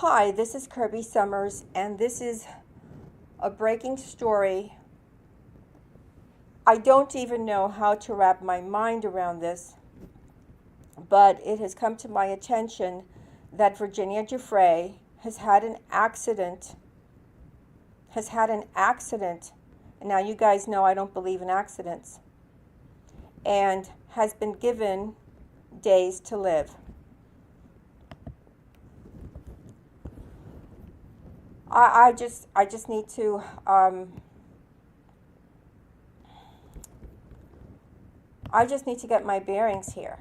Hi, this is Kirby Summers, and this is a breaking story. I don't even know how to wrap my mind around this, but it has come to my attention that Virginia Giuffre has had an accident. And now you guys know I don't believe in accidents. And has been given days to live. I just need to I just need to get my bearings here.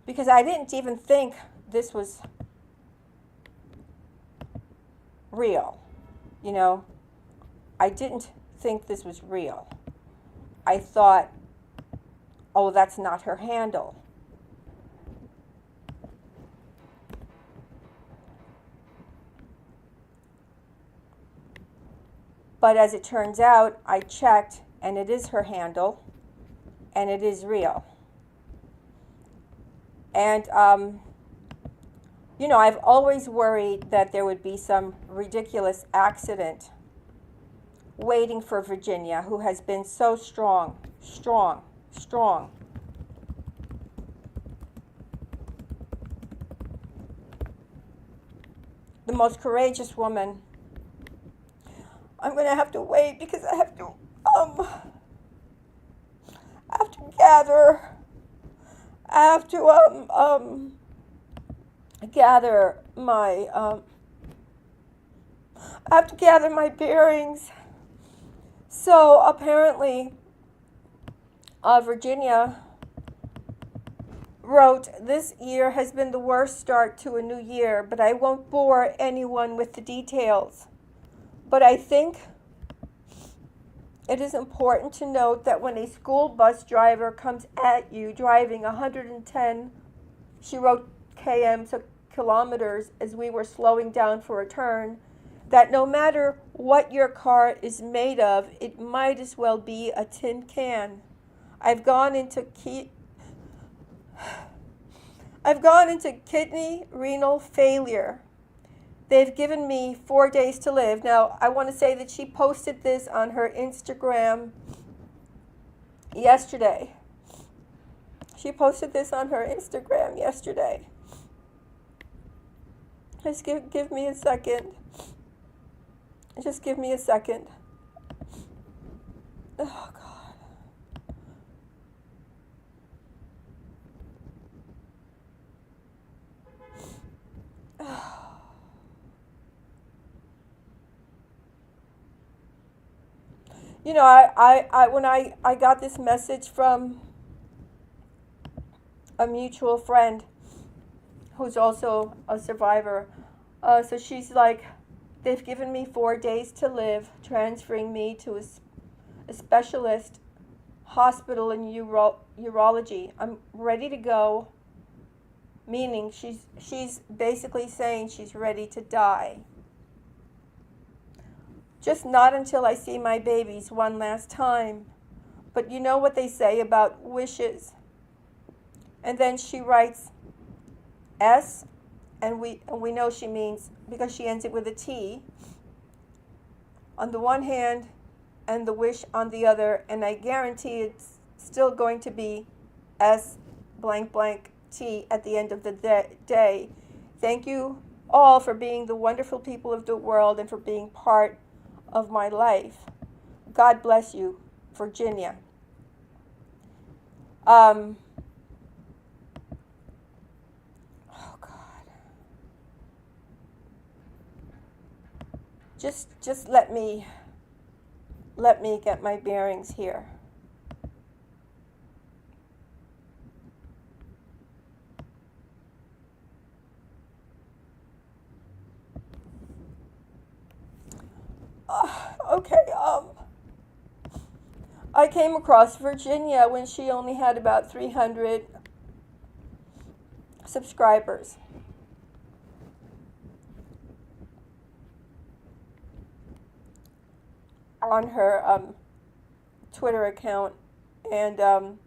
Because I didn't even think this was real. You know, I didn't think this was real. I thought, oh, that's not her handle. But as it turns out, I checked, and it is her handle, and it is real. And, I've always worried that there would be some ridiculous accident waiting for Virginia, who has been so strong. The most courageous woman. I'm going to have to wait because I have to gather. I have to gather my I have to gather my bearings. So apparently, Virginia wrote, "This year has been the worst start to a new year, but I won't bore anyone with the details. But I think it is important to note that when a school bus driver comes at you driving 110, she wrote km, so kilometers, as we were slowing down for a turn, that no matter what your car is made of, it might as well be a tin can. I've gone into kidney renal failure. They've given me 4 days to live." Now, I want to say that she posted this on her Instagram yesterday. Just give me a second. Just give me a second. Oh, God. When I got this message from a mutual friend who's also a survivor, so she's like, "They've given me 4 days to live, transferring me to a specialist hospital in urology. I'm ready to go," meaning she's basically saying she's ready to die. "Just not until I see my babies one last time. But you know what they say about wishes." And then she writes S, and we know she means, because she ends it with a T, on the one hand and the wish on the other, and I guarantee it's still going to be S blank blank T at the end of the day. Thank you all for being the wonderful people of the world and for being part of my life. God bless you, Virginia. Oh, God. Just let me get my bearings here. Okay, I came across Virginia when she only had about 300 subscribers. On her Twitter account, and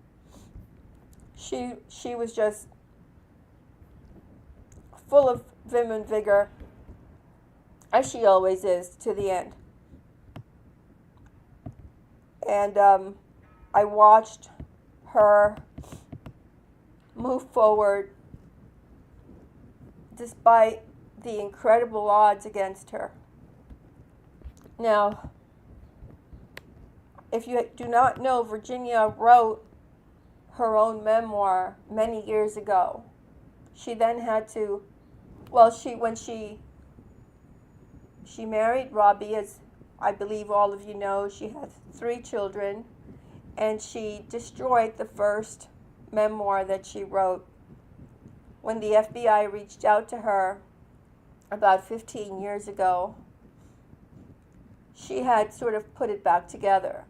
she was just full of vim and vigor, as she always is, to the end. And I watched her move forward despite the incredible odds against her. Now, if you do not know, Virginia wrote her own memoir many years ago. She then had to, when she married Robbie, as I believe all of you know, she had 3 children, and she destroyed the first memoir that she wrote. When the FBI reached out to her about 15 years ago, she had sort of put it back together.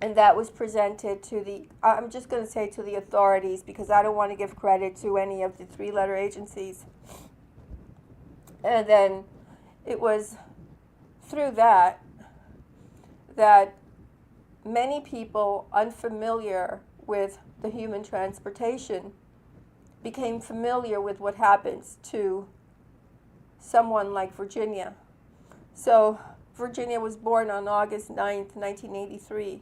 And that was presented to I'm just going to say to the authorities, because I don't want to give credit to any of the 3-letter agencies. And then it was through that many people unfamiliar with the human transportation became familiar with what happens to someone like Virginia. So Virginia was born on August 9th, 1983.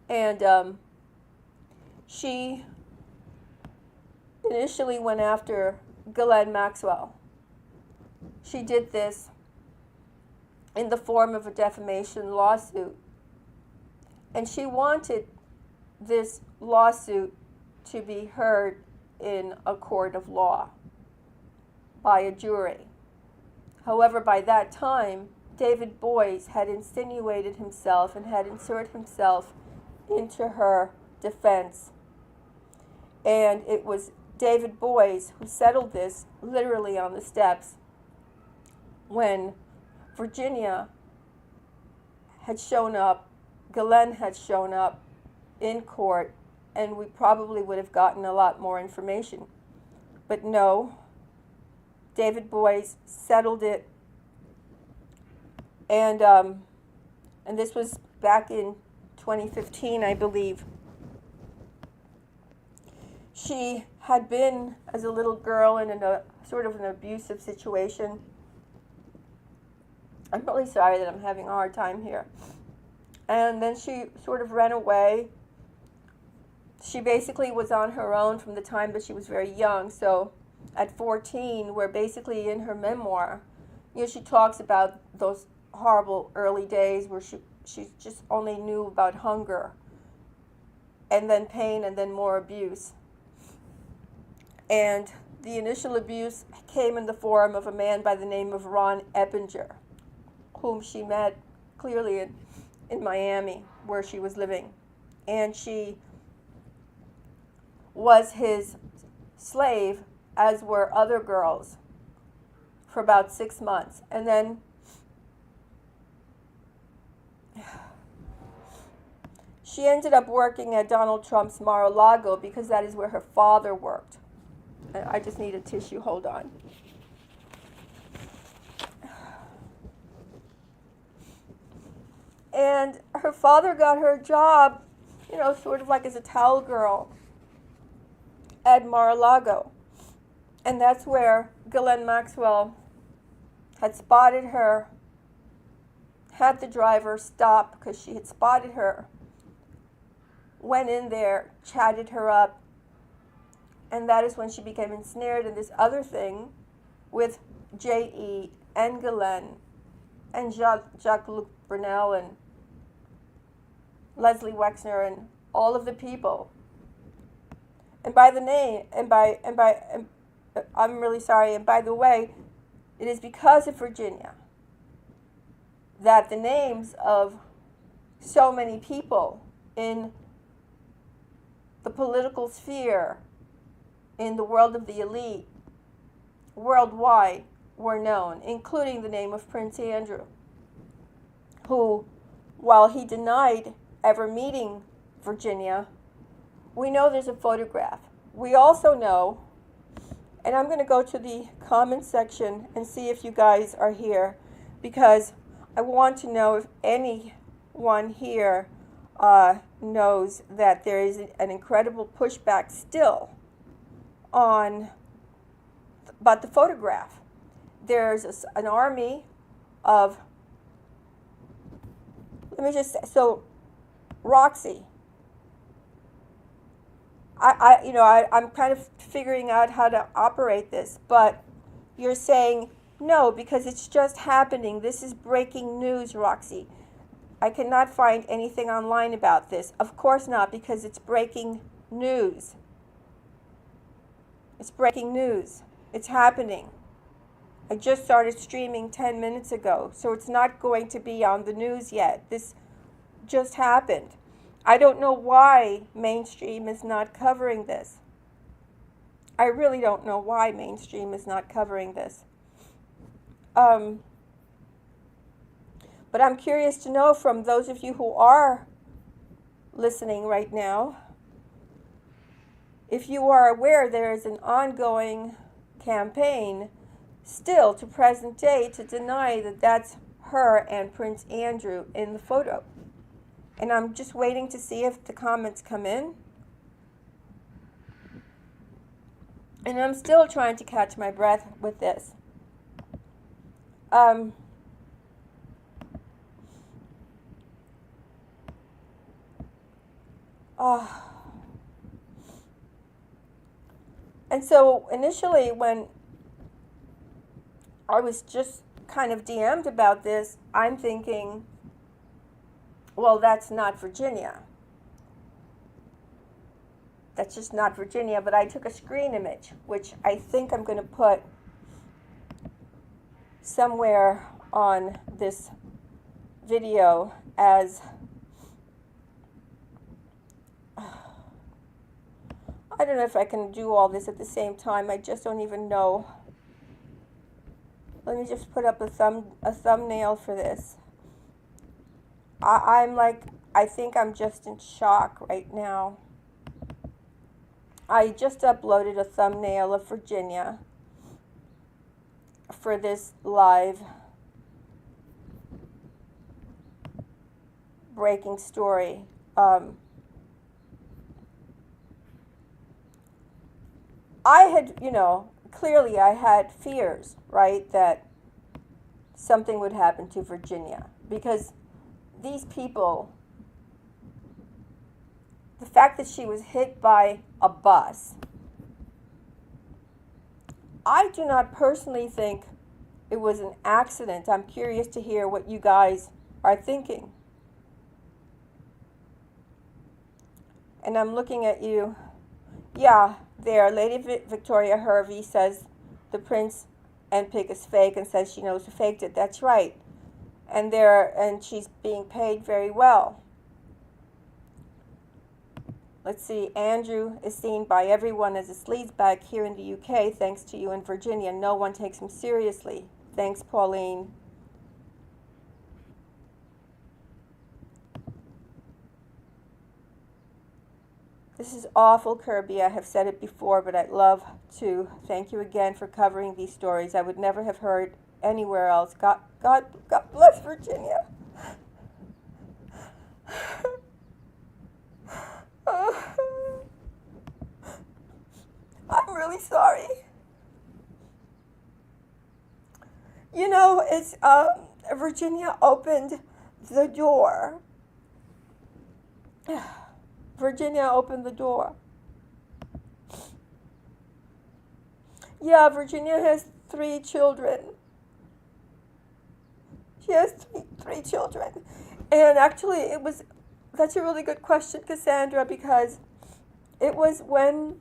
And she initially went after Ghislaine Maxwell. She did this in the form of a defamation lawsuit. And she wanted this lawsuit to be heard in a court of law by a jury. However, by that time, David Boies had insinuated himself and had inserted himself into her defense. And it was David Boies who settled this literally on the steps when Virginia had shown up, Ghislaine had shown up in court, and we probably would have gotten a lot more information. But no, David Boies settled it, and this was back in 2015, I believe. She had been, as a little girl, in a sort of an abusive situation. I'm really sorry that I'm having a hard time here. And then she sort of ran away. She basically was on her own from the time that she was very young. So at 14, where basically in her memoir, she talks about those horrible early days where she just only knew about hunger, and then pain, and then more abuse. And the initial abuse came in the form of a man by the name of Ron Eppinger, whom she met clearly in Miami, where she was living. And she was his slave, as were other girls, for about 6 months. And then she ended up working at Donald Trump's Mar-a-Lago, because that is where her father worked. I just need a tissue, hold on. And her father got her a job, sort of like as a towel girl at Mar-a-Lago. And that's where Ghislaine Maxwell had spotted her, had the driver stop because she had spotted her, went in there, chatted her up, and that is when she became ensnared in this other thing with J.E. and Ghislaine and Jacques-Luc Brunel and Leslie Wexner and all of the people. And by the name, I'm really sorry, and by the way, it is because of Virginia that the names of so many people in the political sphere, in the world of the elite, worldwide, were known, including the name of Prince Andrew, who, while he denied ever meeting Virginia, we know there's a photograph. We also know, and I'm going to go to the comment section and see if you guys are here, because I want to know if anyone here knows that there is an incredible pushback still on about the photograph. There's an army of, let me just say, so Roxy, I'm kind of figuring out how to operate this, but you're saying no because it's just happening. This is breaking news, Roxy. I cannot find anything online about this. Of course not, because it's breaking news. It's breaking news. It's happening. I just started streaming 10 minutes ago, so it's not going to be on the news yet. This just happened. I don't know why mainstream is not covering this. I really don't know why mainstream is not covering this. But I'm curious to know from those of you who are listening right now, if you are aware there is an ongoing campaign still to present day to deny that that's her and Prince Andrew in the photo. And I'm just waiting to see if the comments come in. And I'm still trying to catch my breath with this. And so initially when I was just kind of DM'd about this, I'm thinking, well, that's not Virginia. That's just not Virginia, but I took a screen image, which I think I'm going to put somewhere on this video as, I don't know if I can do all this at the same time. I just don't even know. Let me just put up a thumbnail for this. I'm like, I think I'm just in shock right now. I just uploaded a thumbnail of Virginia for this live breaking story. I had, clearly I had fears, right, that something would happen to Virginia because these people, the fact that she was hit by a bus, I do not personally think it was an accident. I'm curious to hear what you guys are thinking. And I'm looking at you. Yeah, there, Lady Victoria Hervey says the Prince and pic is fake and says she knows who faked it. That's right. And she's being paid very well. Let's see, Andrew is seen by everyone as a sleazebag here in the UK, thanks to you in Virginia. No one takes him seriously. Thanks, Pauline. This is awful, Kirby. I have said it before, but I'd love to. Thank you again for covering these stories. I would never have heard anywhere else. God bless Virginia. I'm really sorry. It's Virginia opened the door. Virginia opened the door. Yeah, Virginia has 3 children. She has three children. And actually, that's a really good question, Cassandra, because it was when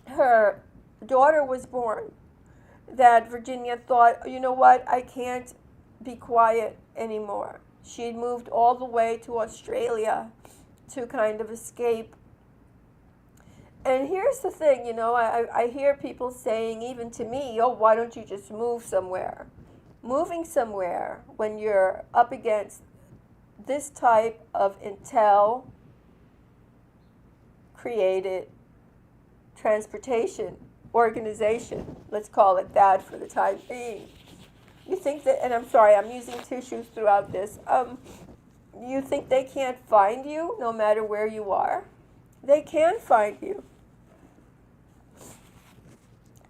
her daughter was born that Virginia thought, you know what, I can't be quiet anymore. She had moved all the way to Australia to kind of escape. And here's the thing, I hear people saying, even to me, oh, why don't you just move somewhere? Moving somewhere when you're up against this type of intel created transportation organization, let's call it that for the time being. You think that, and I'm sorry, I'm using tissues throughout this, you think they can't find you no matter where you are? They can find you.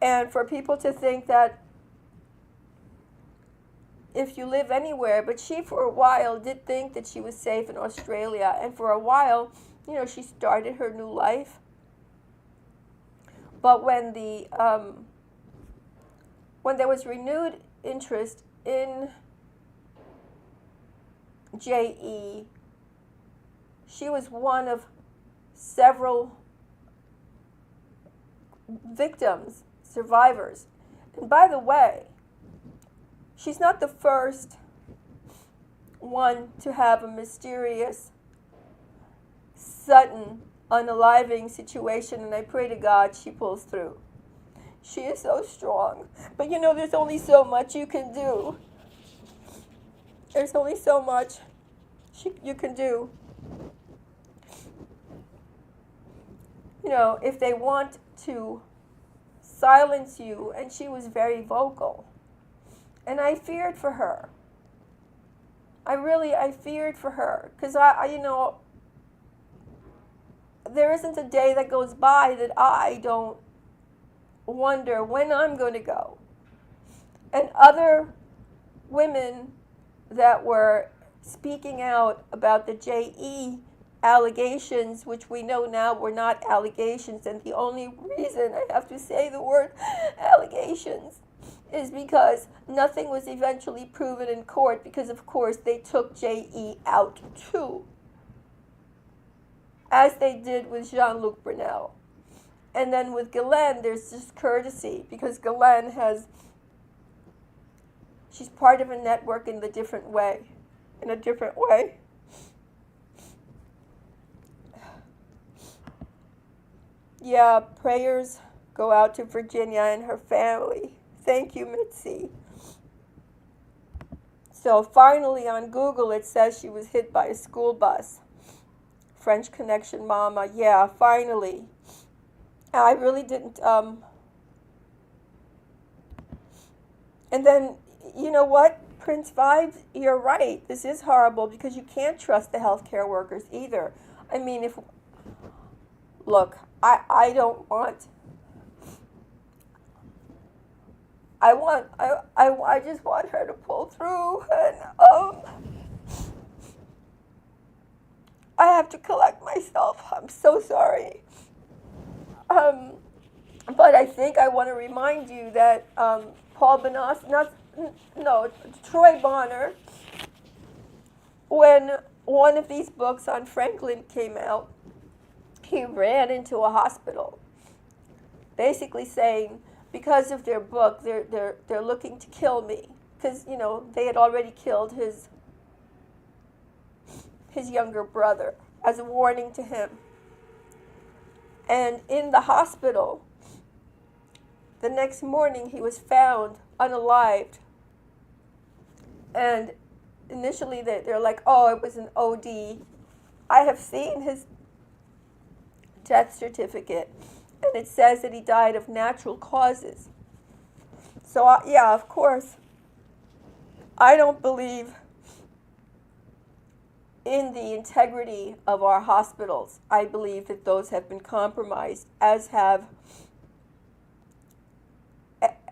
And for people to think that if you live anywhere, but she for a while did think that she was safe in Australia, and for a while, she started her new life. But when there was renewed interest in JE, she was one of several victims, survivors. And by the way, she's not the first one to have a mysterious, sudden, unaliving situation, and I pray to God she pulls through. She is so strong. But there's only so much you can do. There's only so much you can do. If they want to silence you, and she was very vocal. And I feared for her. I feared for her. Because there isn't a day that goes by that I don't wonder when I'm going to go. And other women that were speaking out about the JE allegations, which we know now were not allegations, and the only reason I have to say the word allegations is because nothing was eventually proven in court, because of course they took JE out too, as they did with Jean-Luc Brunel. And then with Ghislaine, there's just courtesy, because Ghislaine she's part of a network in a different way. Yeah, prayers go out to Virginia and her family. Thank you, Mitzi. So finally on Google it says she was hit by a school bus. French Connection Mama. Yeah, finally. I really didn't. And then, you know what? Prince Vibes, you're right. This is horrible because you can't trust the healthcare workers either. I mean, I don't want. I just want her to pull through, and I have to collect myself. I'm so sorry. But I think I want to remind you that Paul Bonas, Troy Bonner, when one of these books on Franklin came out, he ran into a hospital, basically saying, because of their book, they're looking to kill me, because they had already killed his younger brother as a warning to him. And in the hospital, the next morning he was found unalived. And initially they're like, oh, it was an OD. I have seen his death certificate, and it says that he died of natural causes. So, yeah, of course, I don't believe in the integrity of our hospitals. I believe that those have been compromised, as have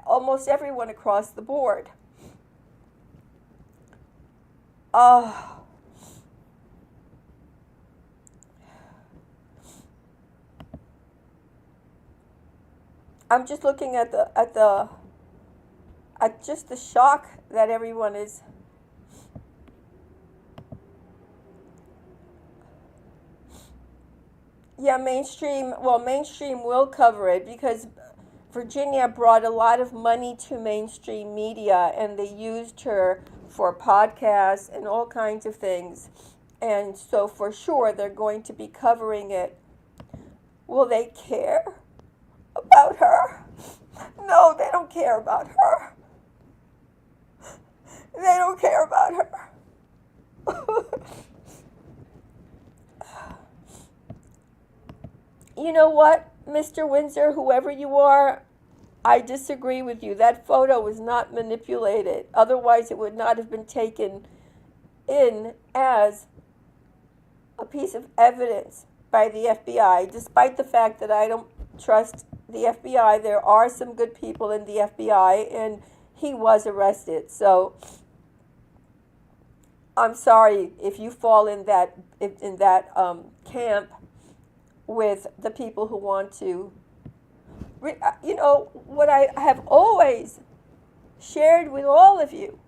almost everyone across the board. I'm just looking at just the shock that everyone is. Yeah, mainstream will cover it because Virginia brought a lot of money to mainstream media, and they used her for podcasts and all kinds of things. And so for sure they're going to be covering it. Will they care about her? No, they don't care about her. They don't care about her. You know what, Mr. Windsor, whoever you are, I disagree with you. That photo was not manipulated. Otherwise, it would not have been taken in as a piece of evidence by the FBI, despite the fact that I don't trust the FBI. There are some good people in the FBI, and he was arrested. So I'm sorry if you fall in that camp with the people who want to. What I have always shared with all of you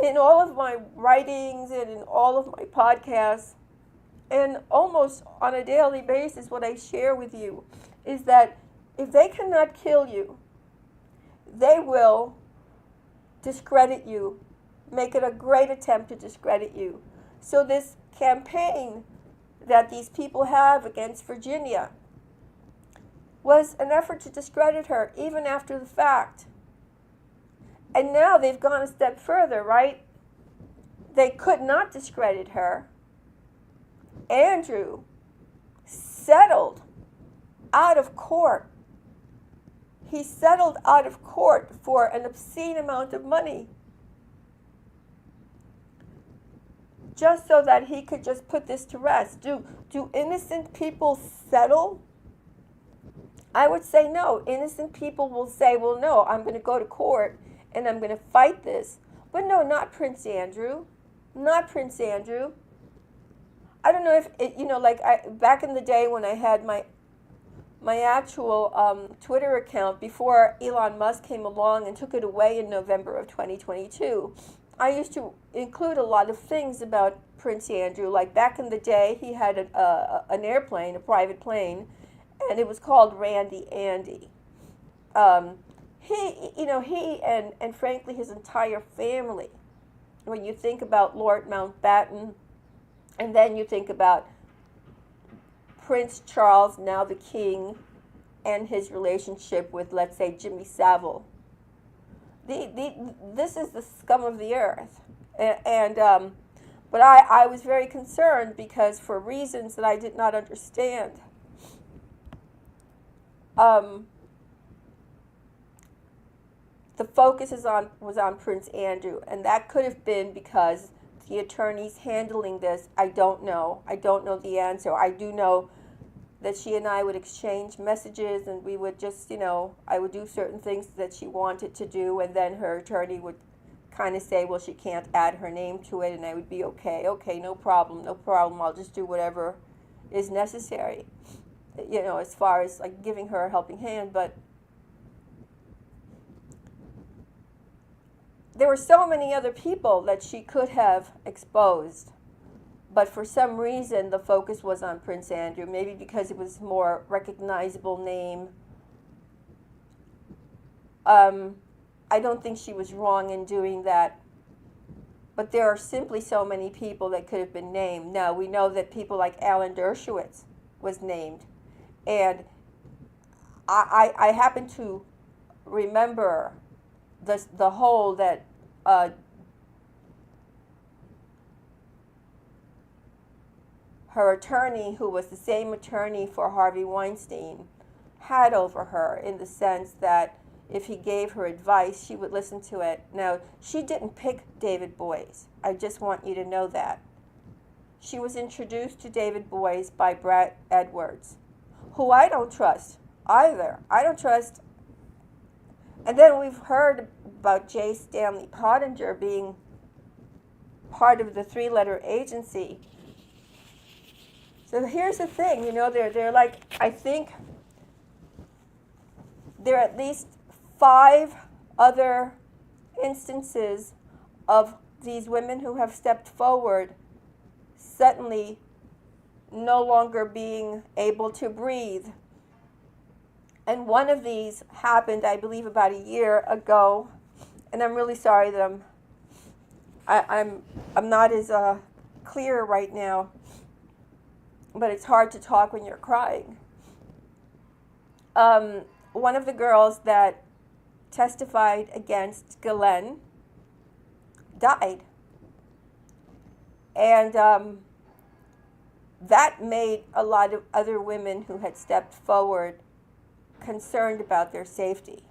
in all of my writings and in all of my podcasts, and almost on a daily basis, what I share with you is that if they cannot kill you, they will discredit you, make it a great attempt to discredit you. So this campaign that these people have against Virginia was an effort to discredit her even after the fact. And now they've gone a step further, right? They could not discredit her. Andrew settled out of court. He settled out of court for an obscene amount of money, just so that he could just put this to rest. Do innocent people settle? I would say no. Innocent people will say, well, no, I'm going to go to court and I'm going to fight this. But no, not Prince Andrew. Not Prince Andrew. I don't know if it, back in the day when I had my actual Twitter account before Elon Musk came along and took it away in November of 2022, I used to include a lot of things about Prince Andrew. Like back in the day, he had an airplane, a private plane, and it was called Randy Andy. He and frankly his entire family. When you think about Lord Mountbatten, and then you think about Prince Charles, now the king, and his relationship with, let's say, Jimmy Savile. This is the scum of the earth. But I was very concerned because for reasons that I did not understand, the focus was on Prince Andrew, and that could have been because the attorneys handling this, I don't know. I don't know the answer. I do know that she and I would exchange messages, and we would just, I would do certain things that she wanted to do, and then her attorney would kind of say, well, she can't add her name to it, and I would be okay, no problem, I'll just do whatever is necessary, as far as like giving her a helping hand. But there were so many other people that she could have exposed. But for some reason, the focus was on Prince Andrew, maybe because it was a more recognizable name. I don't think she was wrong in doing that. But there are simply so many people that could have been named. Now, we know that people like Alan Dershowitz was named. And I happen to remember the whole that her attorney, who was the same attorney for Harvey Weinstein, had over her, in the sense that if he gave her advice, she would listen to it. Now, she didn't pick David Boies. I just want you to know that. She was introduced to David Boies by Brad Edwards, who I don't trust either. I don't trust. And then we've heard about J. Stanley Pottinger being part of the three-letter agency. So here's the thing, they're like, I think there are at least 5 other instances of these women who have stepped forward suddenly no longer being able to breathe. And one of these happened, I believe, about a year ago. And I'm really sorry that I'm not as clear right now. But it's hard to talk when you're crying. One of the girls that testified against Ghislaine died. And that made a lot of other women who had stepped forward concerned about their safety.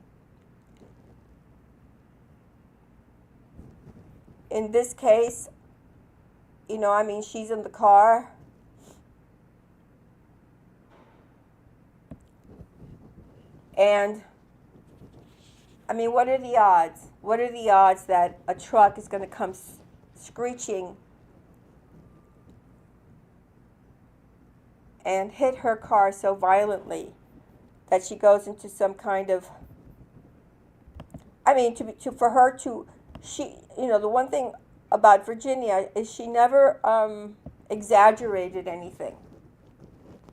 In this case, she's in the car. And, I mean, what are the odds? What are the odds that a truck is going to come screeching and hit her car so violently that she goes into some kind of, I mean, for her to, the one thing about Virginia is she never exaggerated anything.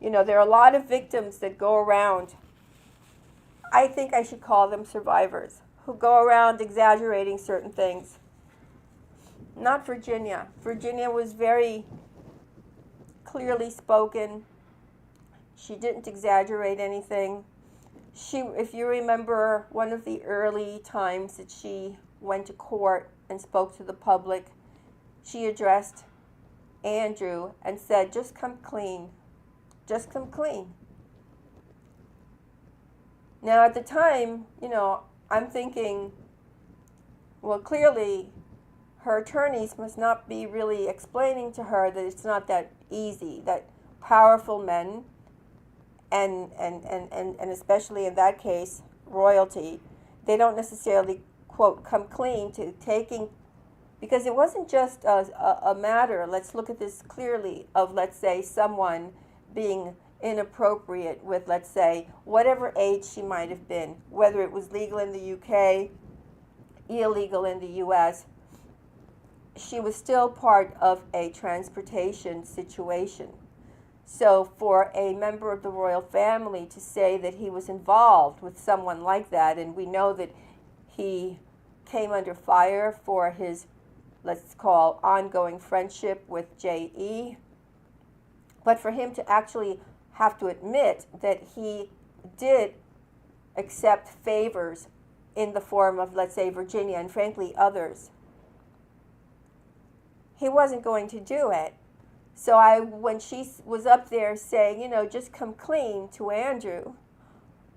There are a lot of victims that go around, I think I should call them survivors, who go around exaggerating certain things. Not Virginia. Virginia was very clearly spoken. She didn't exaggerate anything. If you remember, one of the early times that she went to court and spoke to the public, she addressed Andrew and said, "Just come clean. Just come clean." Now, at the time, I'm thinking, well, clearly her attorneys must not be really explaining to her that it's not that easy, that powerful men, and especially in that case, royalty, they don't necessarily, quote, come clean to taking, because it wasn't just a matter, let's look at this clearly, of, let's say, someone being inappropriate with, let's say, whatever age she might have been, whether it was legal in the UK, illegal in the US, she was still part of a transportation situation. So for a member of the royal family to say that he was involved with someone like that, and we know that he came under fire for his, let's call, ongoing friendship with J.E., but for him to actually have to admit that he did accept favors in the form of, let's say, Virginia and frankly others, he wasn't going to do it. So when she was up there saying, just come clean to Andrew,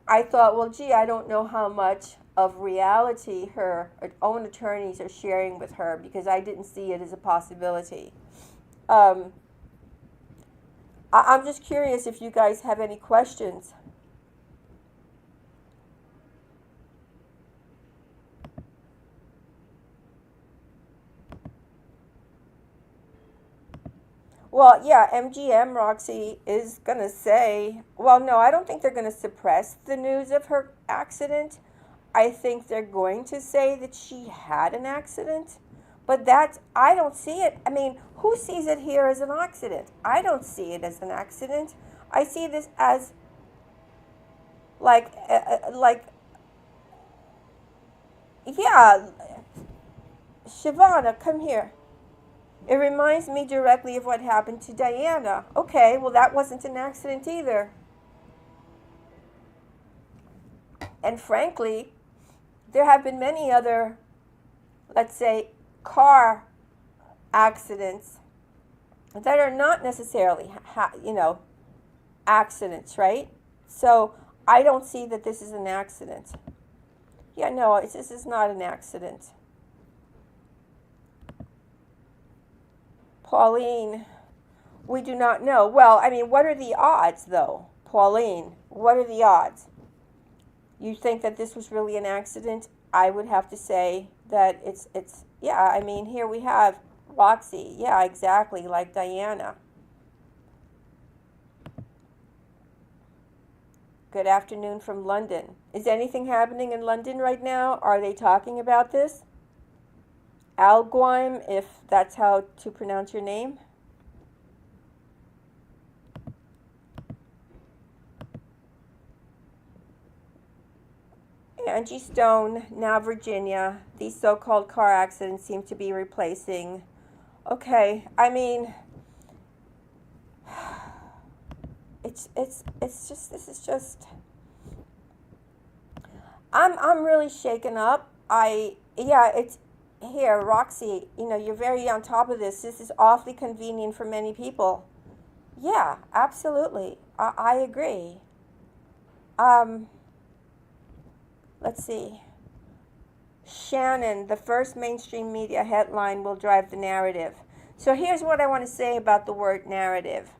I thought, well, gee, I don't know how much of reality her own attorneys are sharing with her, because I didn't see it as a possibility. I'm just curious if you guys have any questions. Well, yeah, MGM, Roxy, is going to say, well, no, I don't think they're going to suppress the news of her accident. I think they're going to say that she had an accident. But I don't see it. I mean, who sees it here as an accident? I don't see it as an accident. I see this as like, yeah, Shavana, come here. It reminds me directly of what happened to Diana. Okay, well, that wasn't an accident either. And frankly, there have been many other, let's say, car accidents that are not necessarily, accidents, right? So I don't see that this is an accident. Yeah, no, this is not an accident. Pauline, we do not know. Well, I mean, what are the odds, though? Pauline, what are the odds? You think that this was really an accident? I would have to say that it's yeah, I mean, here we have Roxy. Yeah, exactly, like Diana. Good afternoon from London. Is anything happening in London right now? Are they talking about this? Alguime, if that's how to pronounce your name. Angie Stone, now Virginia. These so-called car accidents seem to be replacing. Okay, I mean, it's just, this is just, I'm really shaken up. It's here, Roxy, you're very on top of this. This is awfully convenient for many people. Yeah, absolutely. I agree. Let's see. Shannon, the first mainstream media headline will drive the narrative. So here's what I want to say about the word narrative.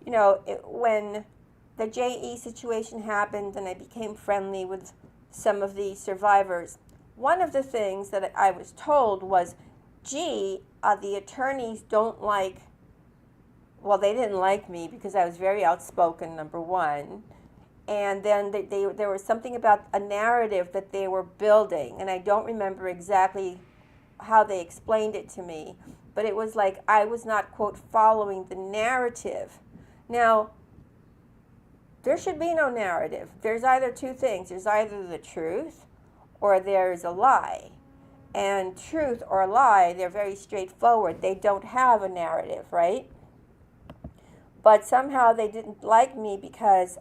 When the JE situation happened and I became friendly with some of the survivors, one of the things that I was told was, gee, the attorneys don't like, well, they didn't like me because I was very outspoken, number one. And then there was something about a narrative that they were building, and I don't remember exactly how they explained it to me, but it was like I was not, quote, following the narrative. Now, there should be no narrative. There's either two things. There's either the truth or there's a lie. And truth or lie, they're very straightforward. They don't have a narrative, right? But somehow they didn't like me because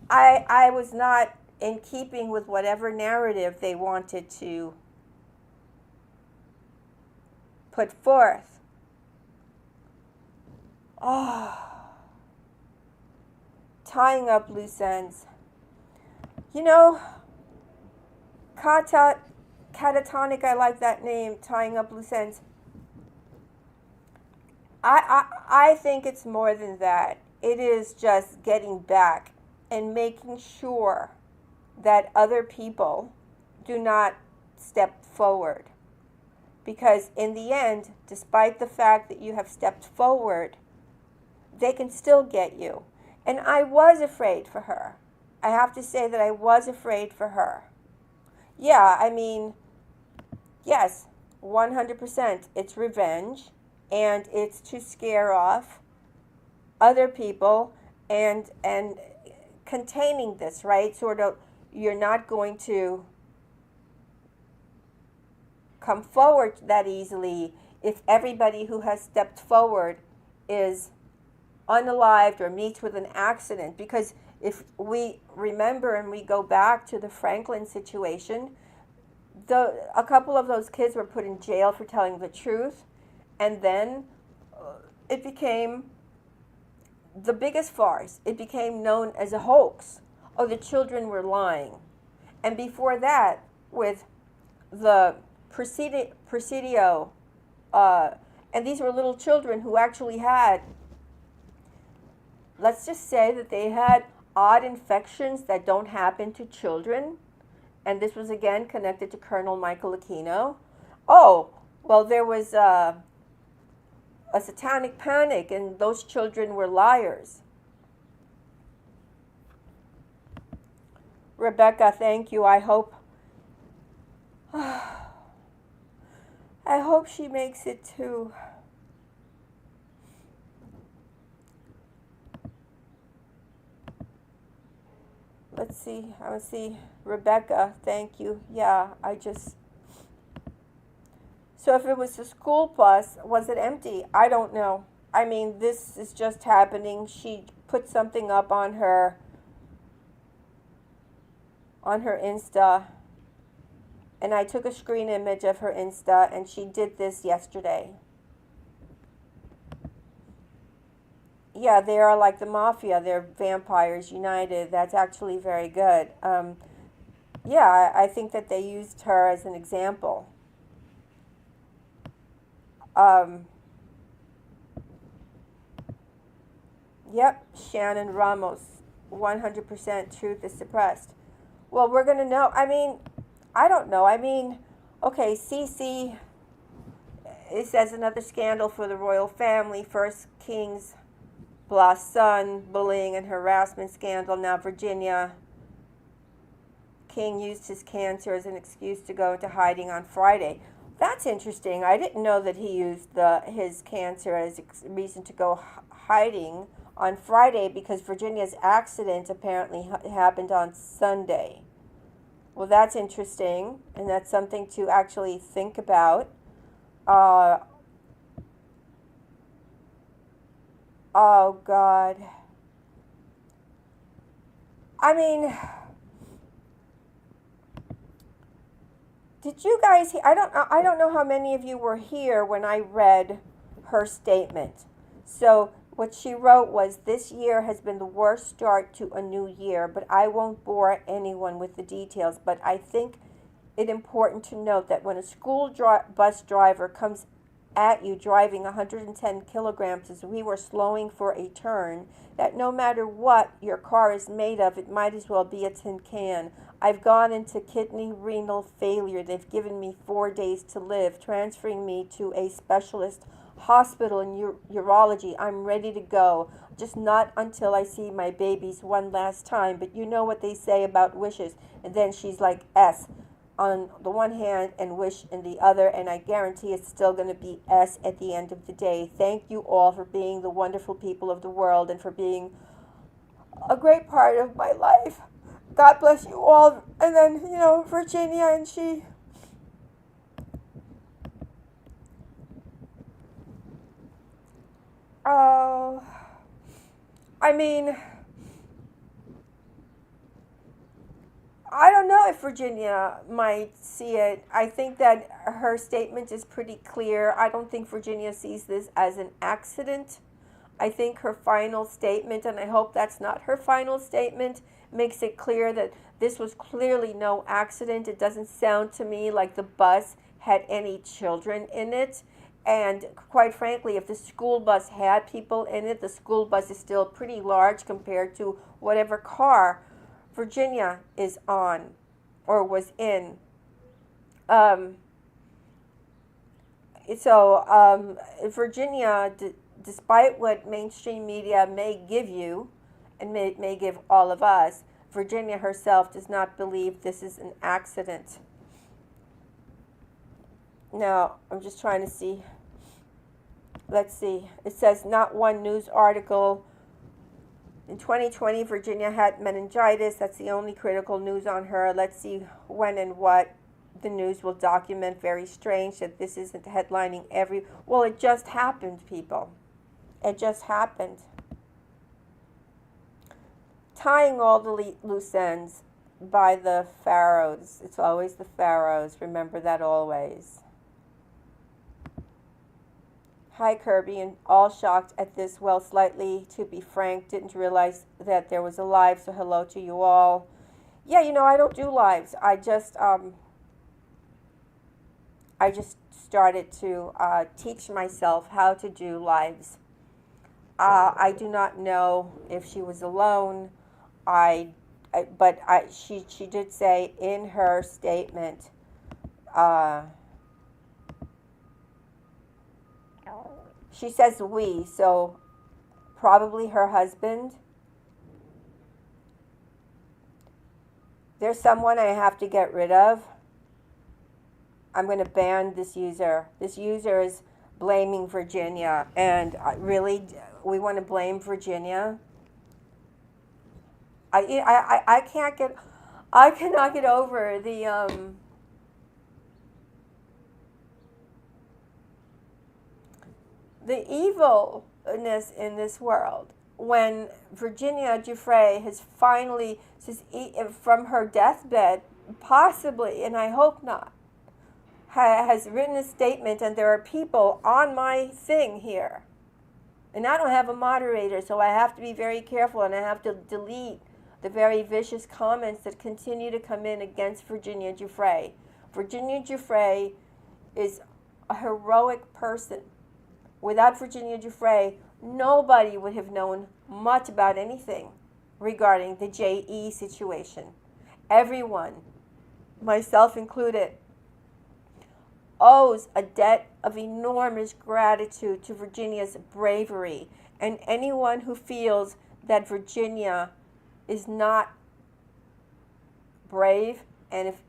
I was not in keeping with whatever narrative they wanted to put forth. Oh, tying up loose ends. You know, catatonic, I like that name, tying up loose ends. I think it's more than that. It is just getting back and making sure that other people do not step forward. Because in the end, despite the fact that you have stepped forward, they can still get you. And I was afraid for her. I have to say that I was afraid for her. Yeah, I mean, yes, 100%. It's revenge, and it's to scare off other people and containing this, right? Sort of, you're not going to come forward that easily if everybody who has stepped forward is unalived or meets with an accident. Because if we remember and we go back to the Franklin situation, a couple of those kids were put in jail for telling the truth, and then it became the biggest farce. It became known as a hoax. Oh, the children were lying. And before that, with the Presidio, and these were little children who actually had, let's just say that they had odd infections that don't happen to children. And this was again connected to Colonel Michael Aquino. Oh, well, there was a satanic panic, and those children were liars. Rebecca, thank you. I hope she makes it too. Let's see. I want to see. Rebecca, thank you. Yeah, so if it was the school bus, was it empty? I don't know. I mean, this is just happening. She put something up on her Insta, and I took a screen image of her Insta, and she did this yesterday. Yeah, they are like the mafia. They're vampires united. That's actually very good. Yeah, I think that they used her as an example. Yep, Shannon Ramos, 100% truth is suppressed. Well, we're going to know. I mean, I don't know. I mean, okay, Cece, it says another scandal for the royal family. First King's lost son, bullying and harassment scandal. Now Virginia. King used his cancer as an excuse to go into hiding on Friday. That's interesting. I didn't know that he used his cancer as a reason to go hiding on Friday, because Virginia's accident apparently happened on Sunday. Well, that's interesting, and that's something to actually think about. Oh, God. I mean, did you guys, I don't know how many of you were here when I read her statement. So what she wrote was, this year has been the worst start to a new year, but I won't bore anyone with the details. But I think it important to note that when a school bus driver comes at you driving 110 kilograms as we were slowing for a turn, that no matter what your car is made of, it might as well be a tin can. I've gone into kidney renal failure. They've given me 4 days to live, transferring me to a specialist hospital in urology. I'm ready to go, just not until I see my babies one last time. But you know what they say about wishes. And then she's like, S on the one hand and wish in the other, and I guarantee it's still going to be S at the end of the day. Thank you all for being the wonderful people of the world and for being a great part of my life. God bless you all. And then, Virginia, and she, oh, I mean, I don't know if Virginia might see it. I think that her statement is pretty clear. I don't think Virginia sees this as an accident. I think her final statement, and I hope that's not her final statement, makes it clear that this was clearly no accident. It doesn't sound to me like the bus had any children in it. And quite frankly, if the school bus had people in it, the school bus is still pretty large compared to whatever car Virginia is on or was in. Virginia, despite what mainstream media may give you and may give all of us, Virginia herself does not believe this is an accident. Now, I'm just trying to see. Let's see. It says not one news article. In 2020, Virginia had meningitis. That's the only critical news on her. Let's see when and what the news will document. Very strange that this isn't headlining every... Well, it just happened, people. It just happened. Tying all the loose ends by the pharaohs. It's always the pharaohs. Remember that always. Hi, Kirby, and all shocked at this. Well, slightly, to be frank, didn't realize that there was a live, so hello to you all. Yeah, I don't do lives. I just started to teach myself how to do lives. I do not know if she was alone. She did say in her statement, she says we, so probably her husband. There's someone I have to get rid of. I'm going to ban this user. This user is blaming Virginia, and really, we want to blame Virginia? I cannot get over the evilness in this world when Virginia Giuffre has finally, from her deathbed, possibly, and I hope not, has written a statement, and there are people on my thing here. And I don't have a moderator, so I have to be very careful, and I have to delete the very vicious comments that continue to come in against Virginia Giuffre. Virginia Giuffre is a heroic person. Without Virginia Giuffre, nobody would have known much about anything regarding the JE situation. Everyone, myself included, owes a debt of enormous gratitude to Virginia's bravery. And anyone who feels that Virginia is not brave, and if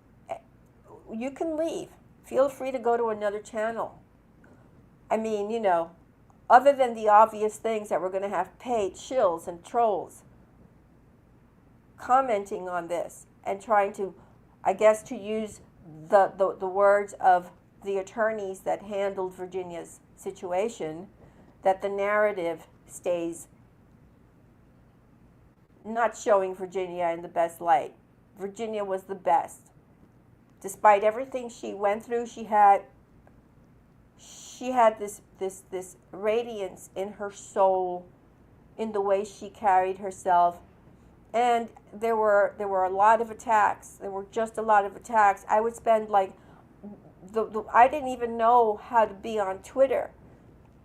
you can leave, feel free to go to another channel. I mean, other than the obvious things that we're going to have paid shills and trolls commenting on this and trying to, I guess, to use the words of the attorneys that handled Virginia's situation, that the narrative stays not showing Virginia in the best light. Virginia was the best. Despite everything she went through, she had this radiance in her soul, in the way she carried herself. And there were a lot of attacks. There were just a lot of attacks. I would spend like I didn't even know how to be on Twitter.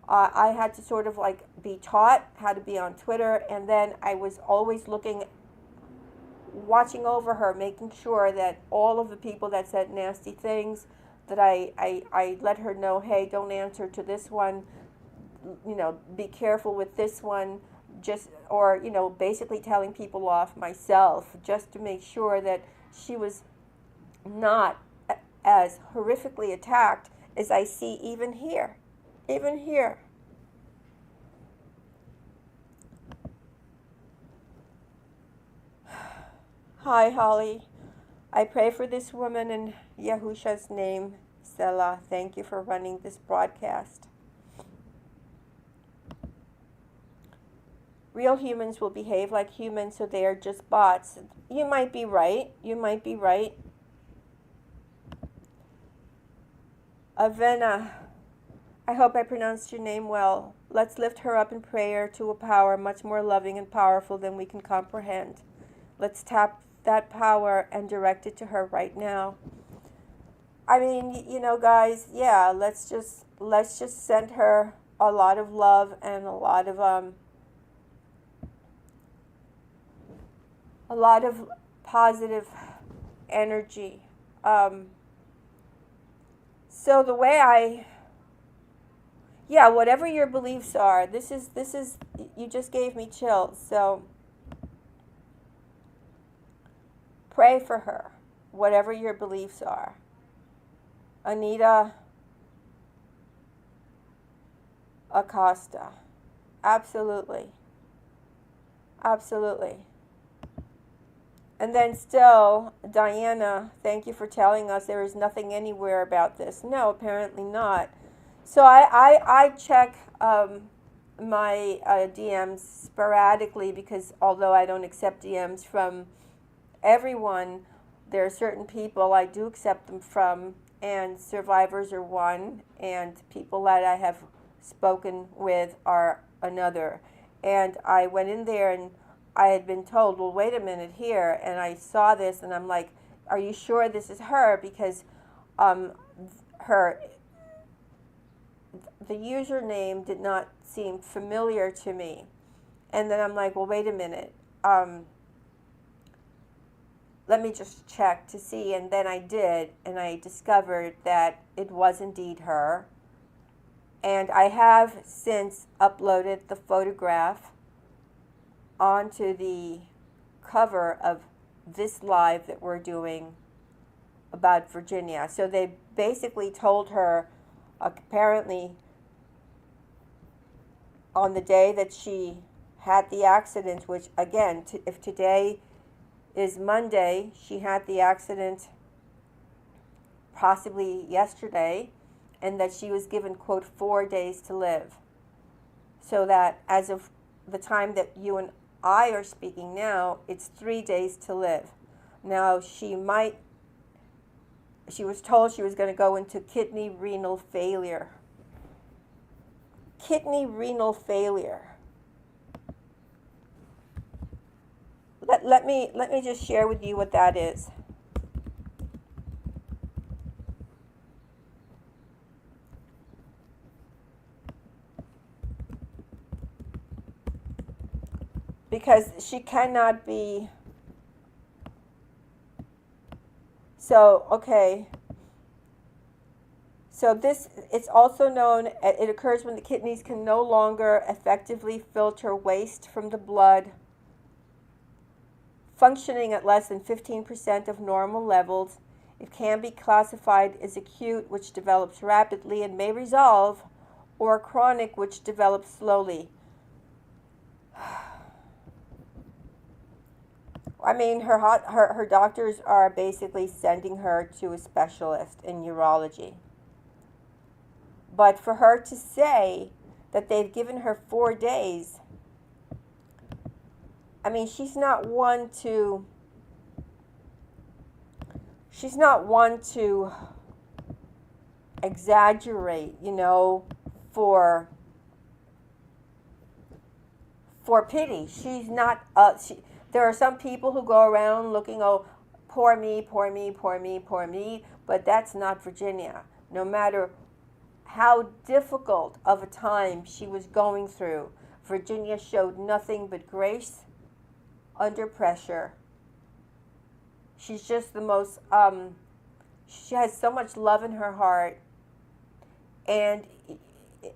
I had to sort of like be taught how to be on Twitter, and then I was always watching over her, making sure that all of the people that said nasty things, that I let her know, hey, don't answer to this one, be careful with this one, or basically telling people off myself, just to make sure that she was not as horrifically attacked as I see even here. Even here. Hi, Holly. I pray for this woman in Yahusha's name, Selah. Thank you for running this broadcast. Real humans will behave like humans, so they are just bots. You might be right. You might be right. Avena, I hope I pronounced your name well. Let's lift her up in prayer to a power much more loving and powerful than we can comprehend. Let's tap that power and direct it to her right now. I mean, guys, yeah, let's just send her a lot of love and a lot of positive energy. So the way whatever your beliefs are, this is you just gave me chills. So pray for her, whatever your beliefs are. Anita Acosta. Absolutely. Absolutely. And then still, Diana, thank you for telling us there is nothing anywhere about this. No, apparently not. So I check my DMs sporadically, because although I don't accept DMs from everyone, there are certain people I do accept them from, and survivors are one, and people that I have spoken with are another. And I went in there and I had been told, well, wait a minute here, and I saw this and I'm like, are you sure this is her? Because the username did not seem familiar to me. And then I'm like, well, wait a minute. Let me just check to see. And then I did, and I discovered that it was indeed her. And I have since uploaded the photograph onto the cover of this live that we're doing about Virginia. So they basically told her, apparently, on the day that she had the accident, which again, if today is Monday, she had the accident possibly yesterday, and that she was given, quote, 4 days to live. So that as of the time that you and I are speaking now, it's 3 days to live. Now, she was told she was going to go into kidney renal failure. Kidney renal failure. Let me just share with you what that is. Because she cannot be. So, okay. So it's also known, it occurs when the kidneys can no longer effectively filter waste from the blood, functioning at less than 15% of normal levels. It can be classified as acute, which develops rapidly and may resolve, or chronic, which develops slowly. I mean, her doctors are basically sending her to a specialist in urology. But for her to say that they've given her 4 days, I mean, she's not one to exaggerate, for pity. She's not. There are some people who go around looking, oh, poor me, poor me, poor me, poor me. But that's not Virginia. No matter how difficult of a time she was going through, Virginia showed nothing but grace under pressure. She's just the most, she has so much love in her heart, and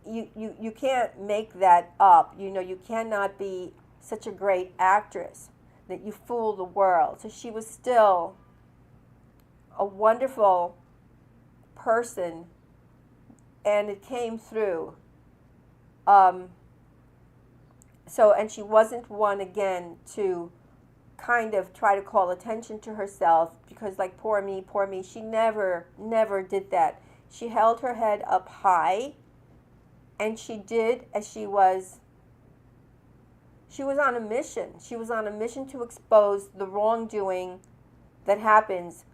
you can't make that up. You know, you cannot be such a great actress that you fool the world. So she was still a wonderful person, and it came through. And she wasn't one, again, to kind of try to call attention to herself, because like, poor me, she never did that. She held her head up high, and she did as she was on a mission. She was on a mission to expose the wrongdoing that happens,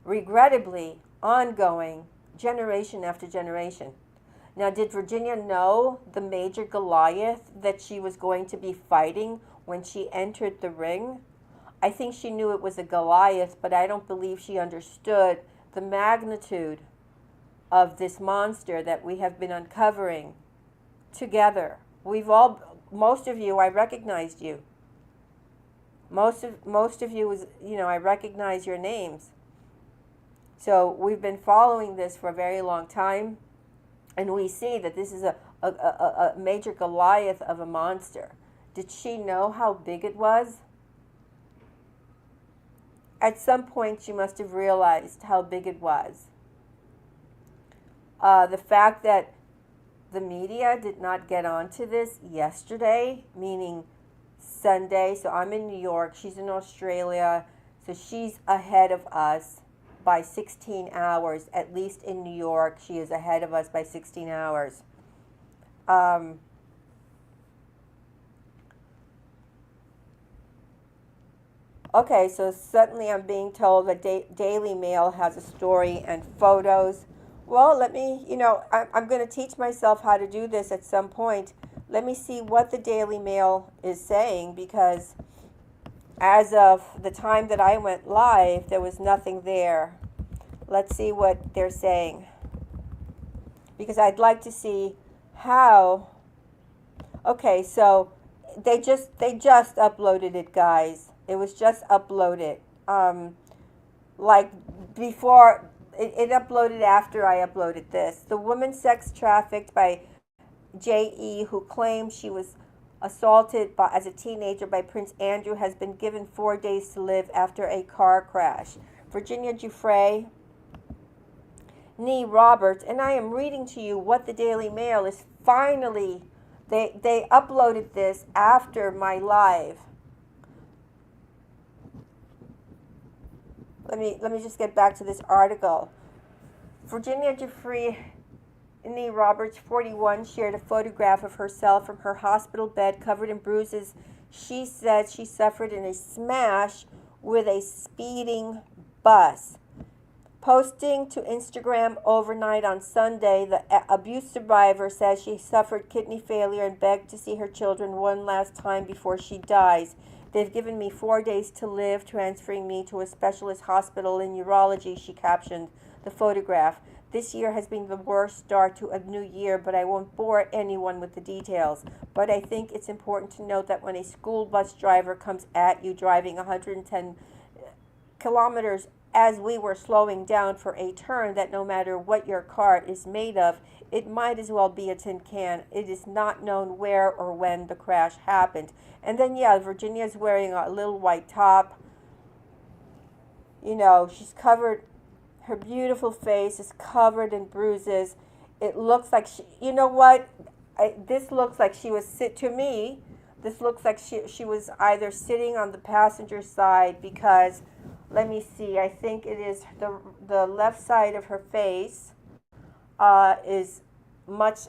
regrettably, ongoing, generation after generation. Now, did Virginia know the major Goliath that she was going to be fighting when she entered the ring? I think she knew it was a Goliath, but I don't believe she understood the magnitude of this monster that we have been uncovering together. Most of you, I recognized you. Most of you, I recognize your names. So we've been following this for a very long time, and we see that this is a major Goliath of a monster. Did she know how big it was? At some point, she must have realized how big it was. The fact that the media did not get onto this yesterday, meaning Sunday, so I'm in New York, she's in Australia, so she's ahead of us by 16 hours. At least in New York, she is ahead of us by 16 hours. Okay, so suddenly I'm being told that Daily Mail has a story and photos. Well, let me, I'm going to teach myself how to do this at some point. Let me see what the Daily Mail is saying, because as of the time that I went live, there was nothing there. Let's see what they're saying, because I'd like to see how. Okay, so they just uploaded it, guys. It was just uploaded. Like before, it uploaded after I uploaded this. The woman sex trafficked by J.E., who claimed she was assaulted as a teenager by Prince Andrew, has been given 4 days to live after a car crash. Virginia Giuffre, Nee Roberts, and I am reading to you what the Daily Mail is finally, they uploaded this after my live. Let me just get back to this article. Virginia Giuffre, Nee Roberts, 41, shared a photograph of herself from her hospital bed covered in bruises. She said she suffered in a smash with a speeding bus. Posting to Instagram overnight on Sunday, the abuse survivor says she suffered kidney failure and begged to see her children one last time before she dies. They've given me 4 days to live, transferring me to a specialist hospital in urology, she captioned the photograph. This year has been the worst start to a new year, but I won't bore anyone with the details. But I think it's important to note that when a school bus driver comes at you driving 110 kilometers as we were slowing down for a turn, that no matter what your car is made of, it might as well be a tin can. It is not known where or when the crash happened. And then, yeah, Virginia's wearing a little white top. She's covered, her beautiful face is covered in bruises. It looks like this looks like she was, to me, this looks like she was either sitting on the passenger side, because, let me see, I think it is the left side of her face is much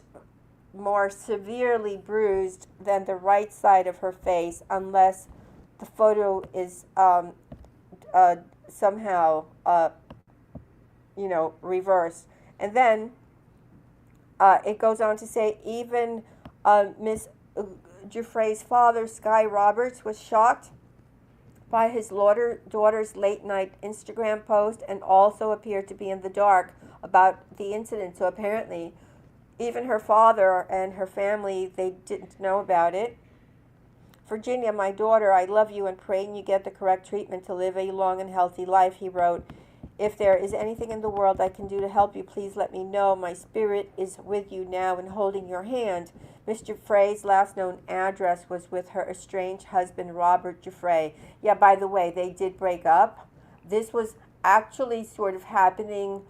more severely bruised than the right side of her face, unless the photo is somehow reversed. And then it goes on to say, even Miss Giuffre's father, Sky Roberts, was shocked by his daughter's late-night Instagram post and also appeared to be in the dark about the incident. So apparently, even her father and her family, they didn't know about it. Virginia, my daughter, I love you and praying you get the correct treatment to live a long and healthy life, he wrote. If there is anything in the world I can do to help you, please let me know. My spirit is with you now and holding your hand. Mr. Frey's last known address was with her estranged husband, Robert Giuffre. Yeah, by the way, they did break up. This was actually sort of happening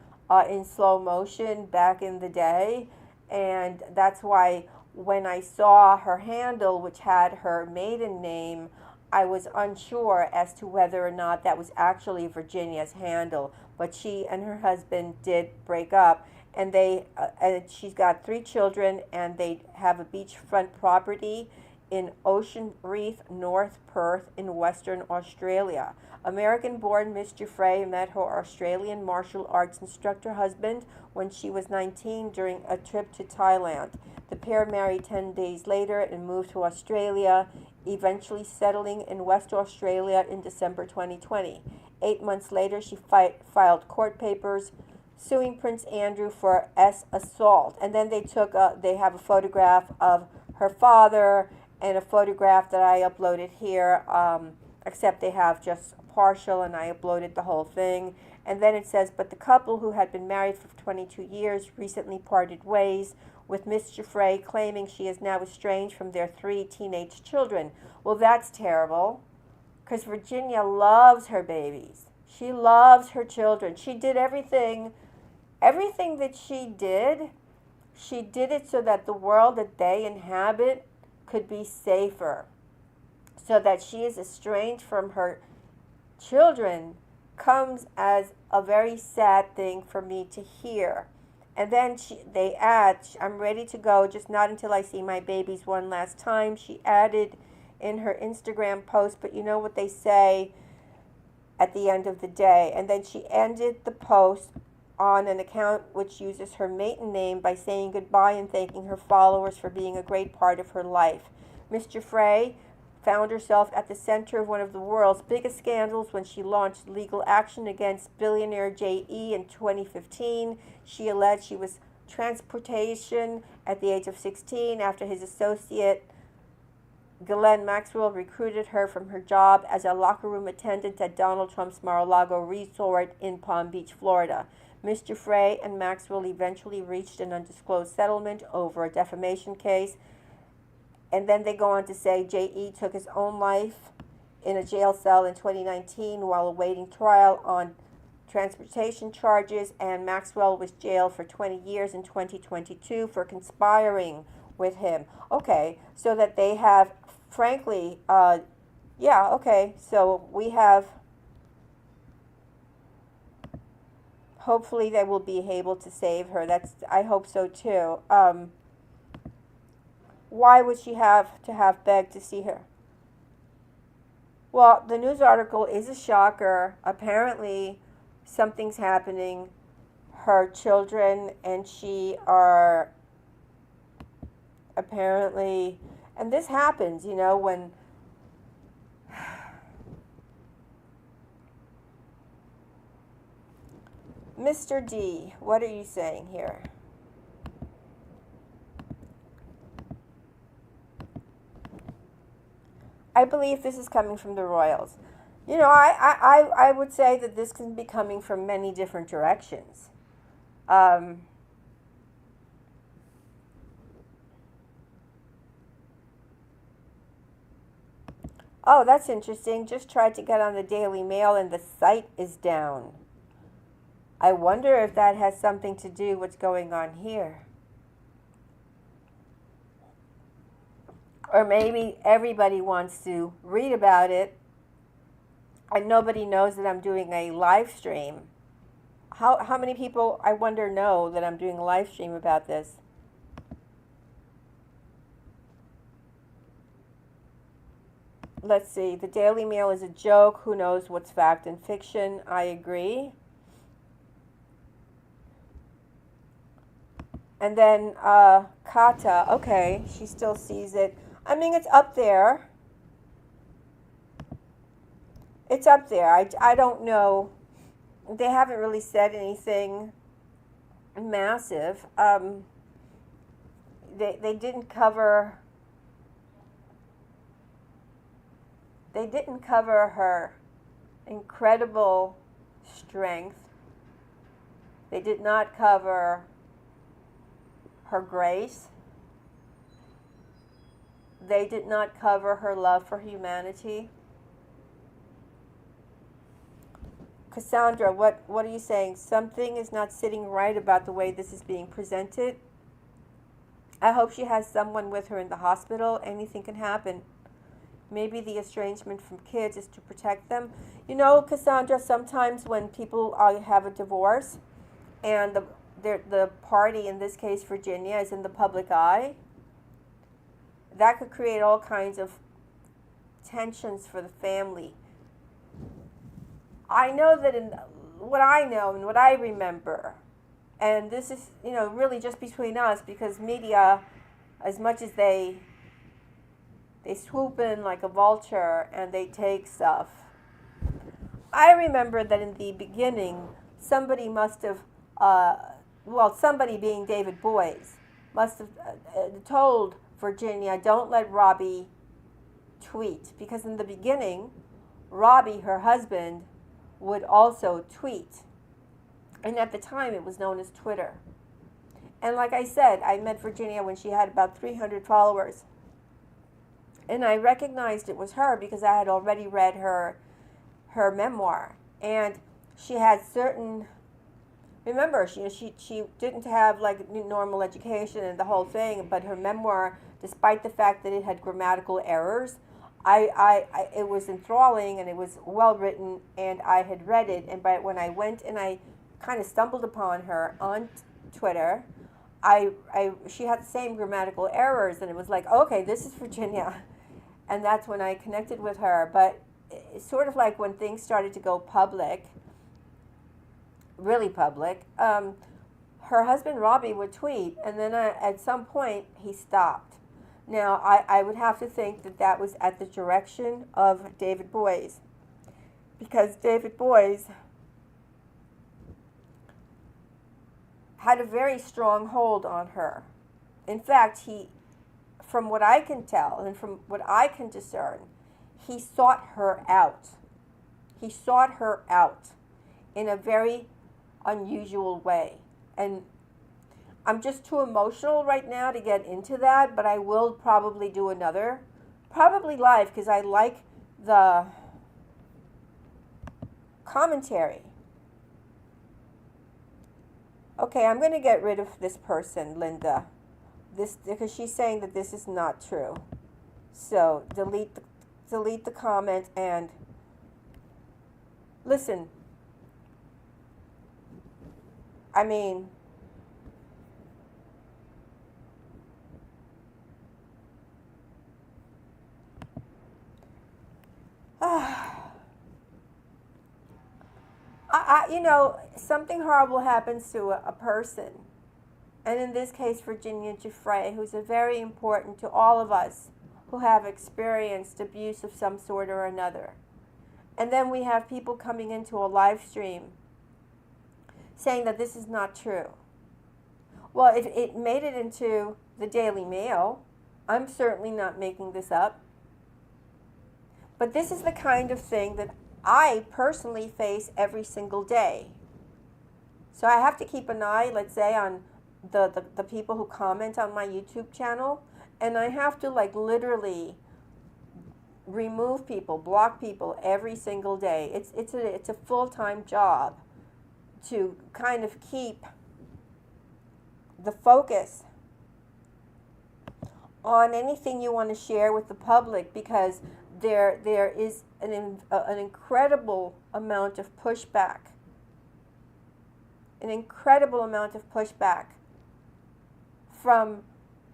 in slow motion back in the day. And that's why when I saw her handle, which had her maiden name, I was unsure as to whether or not that was actually Virginia's handle. But she and her husband did break up, and she's got 3 children, and they have a beachfront property in Ocean Reef, North Perth, in Western Australia. American-born Miss Giuffre met her Australian martial arts instructor husband when she was 19 during a trip to Thailand. The pair married 10 days later and moved to Australia, eventually settling in West Australia in December 2020. 8 months later, she filed court papers suing Prince Andrew for assault. And then they have a photograph of her father and a photograph that I uploaded here, except they have just partial, and I uploaded the whole thing. And then it says, but the couple, who had been married for 22 years, recently parted ways, with Miss Giuffre claiming she is now estranged from their 3 teenage children. Well, that's terrible, because Virginia loves her babies. She loves her children. She did everything that she did it so that the world that they inhabit could be safer. So that she is estranged from her children comes as a very sad thing for me to hear. And then they add, I'm ready to go, just not until I see my babies one last time. She added in her Instagram post, but you know what they say at the end of the day. And then she ended the post on an account which uses her maiden name by saying goodbye and thanking her followers for being a great part of her life. Miss Giuffre found herself at the center of one of the world's biggest scandals when she launched legal action against billionaire J.E. in 2015. She alleged she was transportation at the age of 16 after his associate Ghislaine Maxwell recruited her from her job as a locker room attendant at Donald Trump's Mar-a-Lago resort in Palm Beach, Florida. Ms. Giuffre and Maxwell eventually reached an undisclosed settlement over a defamation case. And then they go on to say J.E. took his own life in a jail cell in 2019 while awaiting trial on transportation charges, and Maxwell was jailed for 20 years in 2022 for conspiring with him. Okay, so that they have, frankly, so we have, hopefully they will be able to save her. I hope so too. Why would she have to have begged to see her? Well, the news article is a shocker. Apparently, something's happening. Her children and she are apparently, and this happens, when Mr. D, what are you saying here? I believe this is coming from the royals. I would say that this can be coming from many different directions. Oh, that's interesting. Just tried to get on the Daily Mail and the site is down. I wonder if that has something to do with what's going on here. Or maybe everybody wants to read about it and nobody knows that I'm doing a live stream. How many people, I wonder, know that I'm doing a live stream about this? Let's see. The Daily Mail is a joke. Who knows what's fact and fiction? I agree. And then Kata, okay, she still sees it. I mean, it's up there. It's up there. I don't know. They haven't really said anything massive. They didn't cover. They didn't cover her incredible strength. They did not cover her grace. They did not cover her love for humanity. Cassandra, what are you saying? Something is not sitting right about the way this is being presented. I hope she has someone with her in the hospital. Anything can happen. Maybe the estrangement from kids is to protect them. You know, Cassandra, sometimes when people have a divorce and the party, in this case Virginia, is in the public eye, that could create all kinds of tensions for the family. I know that in what I know and what I remember, and this is, really just between us, because media, as much as they swoop in like a vulture and they take stuff. I remember that in the beginning, somebody must have, somebody being David Boies, must have told Virginia, don't let Robbie tweet. Because in the beginning, Robbie, her husband, would also tweet. And at the time, it was known as Twitter. And like I said, I met Virginia when she had about 300 followers. And I recognized it was her because I had already read her memoir. And she had certain, remember, she didn't have like normal education and the whole thing, but her memoir, despite the fact that it had grammatical errors, it was enthralling and it was well written, and I had read it. And when I went and I kind of stumbled upon her on Twitter, she had the same grammatical errors, and it was like, okay, this is Virginia. And that's when I connected with her. But it's sort of like when things started to go public, really public, her husband Robbie would tweet, and then at some point he stopped. Now, I would have to think that was at the direction of David Boies, because David Boies had a very strong hold on her. In fact, from what I can tell and from what I can discern, he sought her out. He sought her out in a very unusual way. And I'm just too emotional right now to get into that, but I will probably do another, probably live, because I like the commentary. Okay, I'm going to get rid of this person, Linda, because she's saying that this is not true. So delete the comment and listen. I mean, something horrible happens to a person, and in this case, Virginia Giuffre, who's very important to all of us who have experienced abuse of some sort or another. And then we have people coming into a live stream saying that this is not true. Well, it made it into the Daily Mail. I'm certainly not making this up. But this is the kind of thing that I personally face every single day. So I have to keep an eye, let's say, on the people who comment on my YouTube channel, and I have to literally remove people, block people every single day. It's a full-time job to kind of keep the focus on anything you want to share with the public, because there is an incredible amount of pushback. An incredible amount of pushback from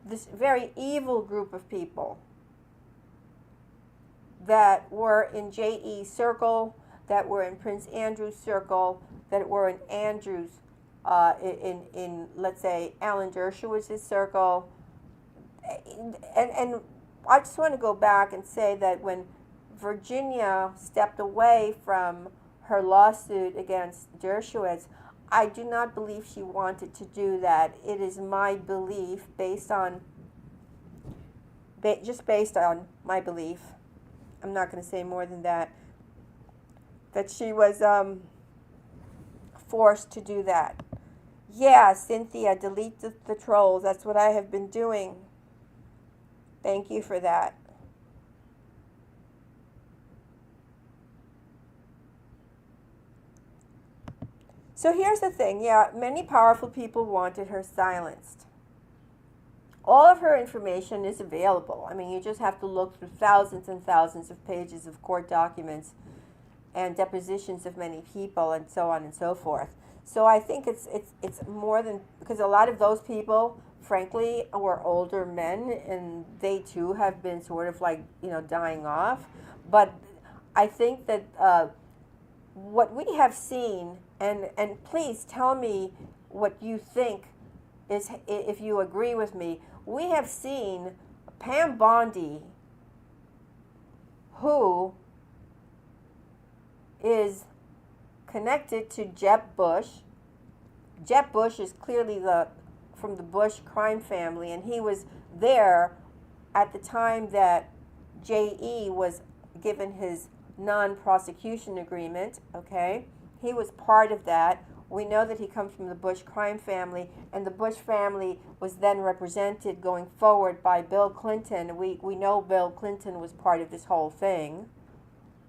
this very evil group of people that were in J.E.'s circle, that were in Prince Andrew's circle, that were in Andrew's, in let's say, Alan Dershowitz's circle. And I just want to go back and say that when Virginia stepped away from her lawsuit against Dershowitz, I do not believe she wanted to do that. It is my belief, based on my belief, I'm not going to say more than that she was forced to do that. Yeah, Cynthia, delete the trolls. That's what I have been doing. Thank you for that. So here's the thing. Yeah, many powerful people wanted her silenced. All of her information is available. I mean, you just have to look through thousands and thousands of pages of court documents and depositions of many people and so on and so forth. So I think it's more than, because a lot of those people, frankly, were older men, and they too have been sort of like, dying off. But I think that what we have seen, and please tell me what you think is, if you agree with me, we have seen Pam Bondi, who is connected to Jeb Bush. Jeb Bush is clearly from the Bush crime family, and he was there at the time that J.E. was given his non-prosecution agreement, okay? He was part of that. We know that he comes from the Bush crime family, and the Bush family was then represented going forward by Bill Clinton. We know Bill Clinton was part of this whole thing,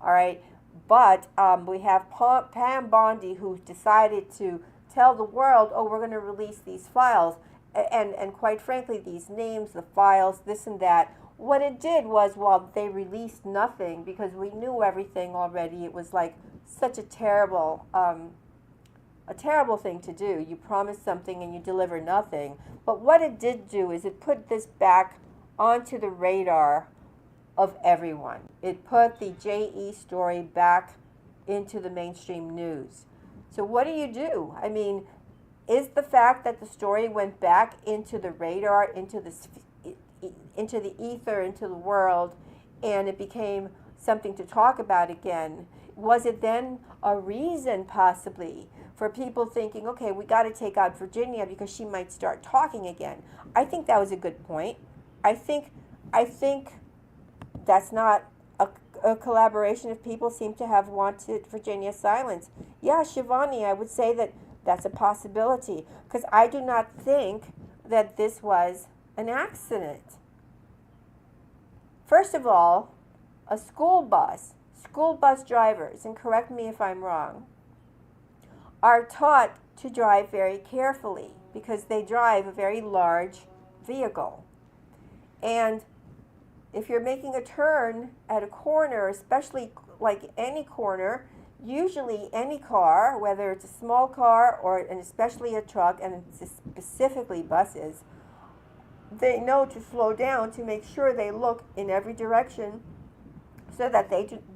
all right? But we have Pam Bondi, who decided to tell the world, oh, we're going to release these files. And quite frankly, these names, the files, this and that. What it did was, well, they released nothing because we knew everything already. It was like such a terrible thing to do. You promise something and you deliver nothing. But what it did do is it put this back onto the radar of everyone. It put the J.E. story back into the mainstream news. So what do? I mean, is the fact that the story went back into the radar, into the ether, into the world, and it became something to talk about again, was it then a reason possibly for people thinking, okay, we got to take out Virginia because she might start talking again? I think that was a good point. I think that's not a collaboration if people seem to have wanted Virginia silence. Yeah, Shivani, I would say that that's a possibility, because I do not think that this was an accident. First of all, a school bus drivers, and correct me if I'm wrong, are taught to drive very carefully because they drive a very large vehicle. And if you're making a turn at a corner, especially like any corner, usually any car, whether it's a small car and especially a truck, and specifically buses, they know to slow down to make sure they look in every direction so that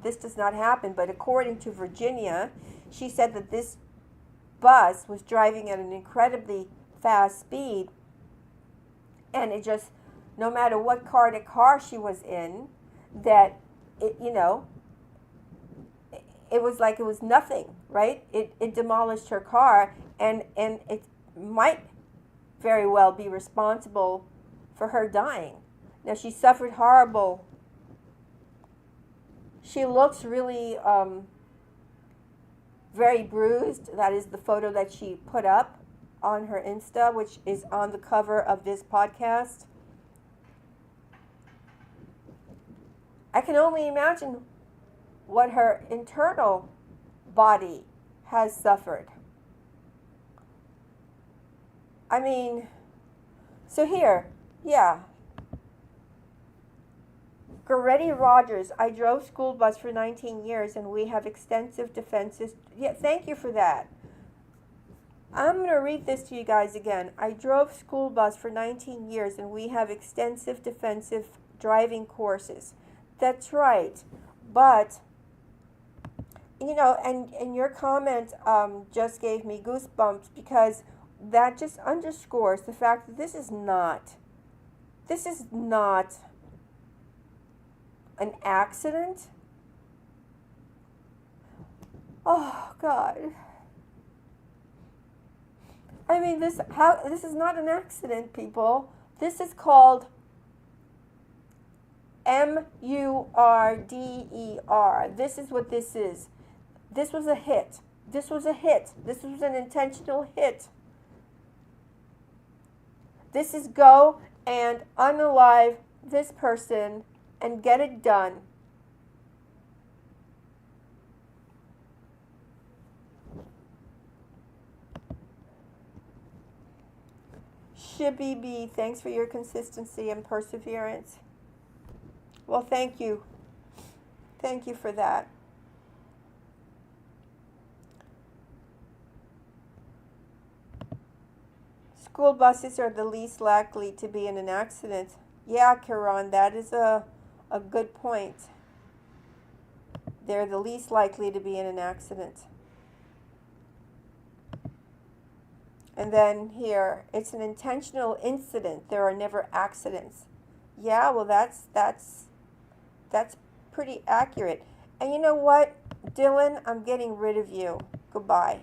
this does not happen. But according to Virginia, she said that this bus was driving at an incredibly fast speed, and it just, no matter what car she was in, that it was like it was nothing, right? It demolished her car, and it might very well be responsible for her dying. Now, she suffered horrible. She looks really very bruised. That is the photo that she put up on her Insta, which is on the cover of this podcast. I can only imagine what her internal body has suffered. I mean, so here, yeah. Goretti Rogers, I drove school bus for 19 years and we have extensive defenses. Yeah, thank you for that. I'm going to read this to you guys again. I drove school bus for 19 years and we have extensive defensive driving courses. That's right. But, and your comment just gave me goosebumps, because that just underscores the fact that this is not an accident. Oh, God. I mean, this is not an accident, people. This is called murder. This is what this is. This was a hit. This was a hit. This was an intentional hit. This is go and unalive this person and get it done. Shibby B, thanks for your consistency and perseverance. Well, thank you. Thank you for that. School buses are the least likely to be in an accident. Yeah, Kiran, that is a good point. They're the least likely to be in an accident. And then here, it's an intentional incident. There are never accidents. Yeah, well, that's pretty accurate. And you know what, Dylan, I'm getting rid of you. Goodbye.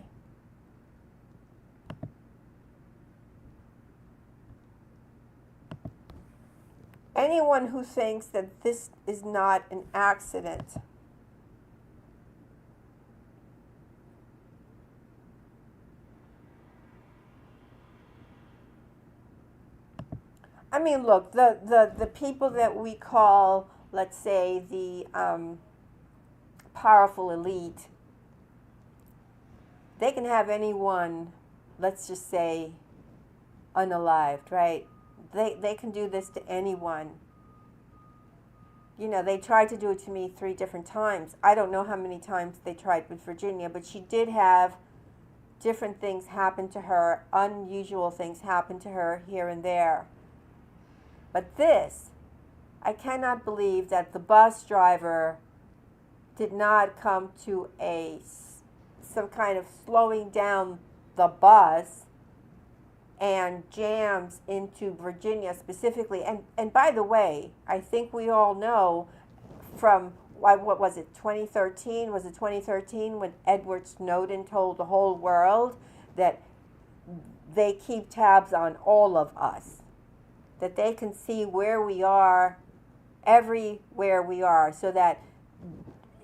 Anyone who thinks that this is not an accident, I mean, look, the people that we call, let's say, the powerful elite, they can have anyone, let's just say, unalived, right? They can do this to anyone. You know, they tried to do it to me 3 different times. I don't know how many times they tried with Virginia, but she did have different things happen to her, unusual things happen to her here and there. But this, I cannot believe that the bus driver did not come to some kind of slowing down the bus and jams into Virginia specifically. And by the way, I think we all know from, what was it, 2013? Was it 2013 when Edward Snowden told the whole world that they keep tabs on all of us, that they can see where we are, everywhere we are, so that,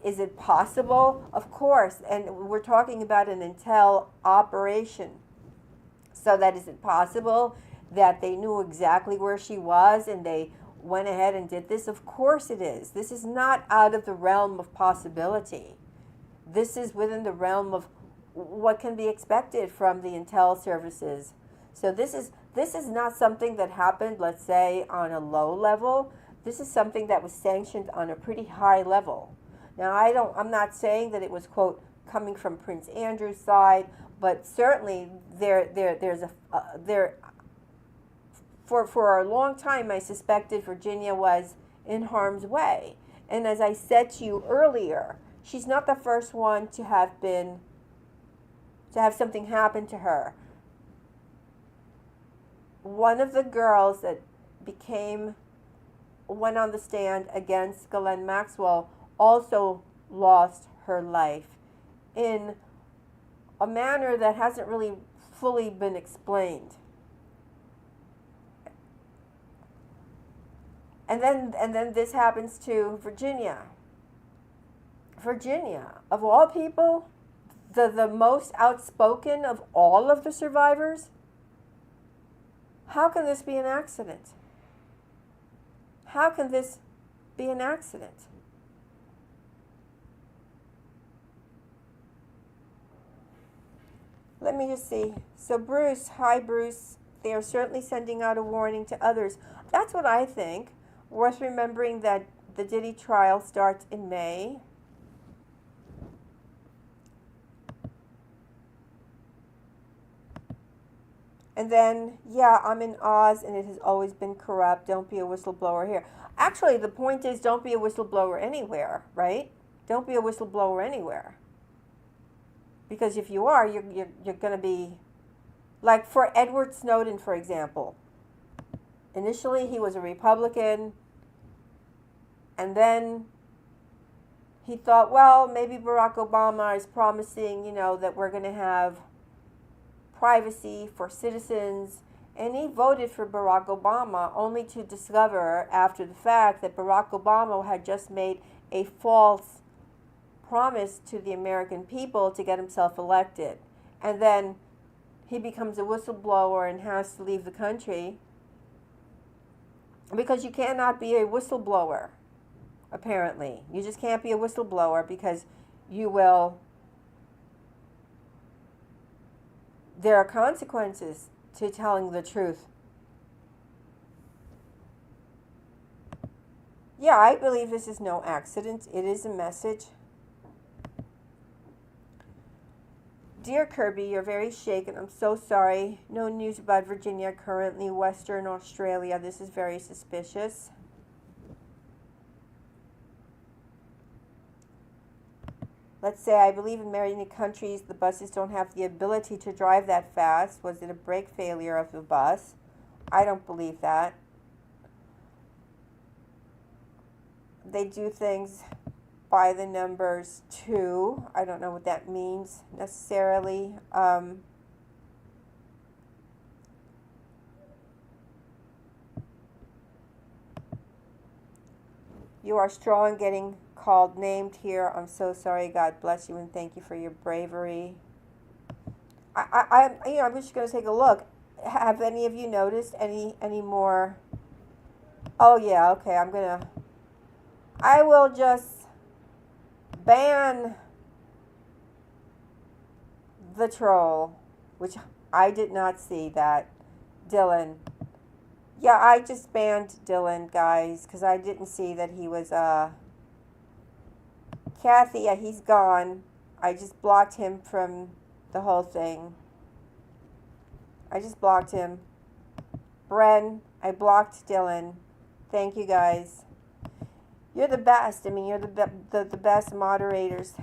is it possible? Of course, and we're talking about an intel operation. So that is it possible that they knew exactly where she was and they went ahead and did this? Of course it is. This is not out of the realm of possibility. This is within the realm of what can be expected from the intel services. So this is not something that happened, let's say, on a low level. This is something that was sanctioned on a pretty high level. Now, I'm not saying that it was, quote, coming from Prince Andrew's side, but certainly for a long time I suspected Virginia was in harm's way. And as I said to you earlier, she's not the first one to have something happen to her. One of the girls that went on the stand against Ghislaine Maxwell also lost her life in a manner that hasn't really fully been explained. And then this happens to Virginia. Virginia, of all people, the most outspoken of all of the survivors. How can this be an accident? How can this be an accident? Let me just see. So Bruce, hi Bruce. They are certainly sending out a warning to others. That's what I think. Worth remembering that the Diddy trial starts in May. And then, yeah, I'm in Oz and it has always been corrupt. Don't be a whistleblower here. Actually, the point is, don't be a whistleblower anywhere, right? Don't be a whistleblower anywhere. Because if you are, you're going to be, like for Edward Snowden, for example. Initially, he was a Republican, and then he thought, well, maybe Barack Obama is promising, that we're going to have privacy for citizens. And he voted for Barack Obama only to discover after the fact that Barack Obama had just made a false promise to the American people to get himself elected. And then he becomes a whistleblower and has to leave the country because you cannot be a whistleblower, apparently. You just can't be a whistleblower because there are consequences to telling the truth. Yeah, I believe this is no accident. It is a message. Dear Kirby, you're very shaken. I'm so sorry. No news about Virginia currently. Western Australia. This is very suspicious. Let's say, I believe in many countries the buses don't have the ability to drive that fast. Was it a brake failure of the bus? I don't believe that. They do things by the numbers too. I don't know what that means necessarily. You are strong, getting called named here. I'm so sorry. God bless you and thank you for your bravery. I'm just going to take a look. Have any of you noticed any more? Oh yeah, okay. I will just ban the troll, which I did not see that. Dylan. Yeah, I just banned Dylan, guys, because I didn't see that he was, Kathy, yeah, he's gone. I just blocked him from the whole thing. I just blocked him. Bren, I blocked Dylan. Thank you, guys. You're the best. I mean, you're the best moderators.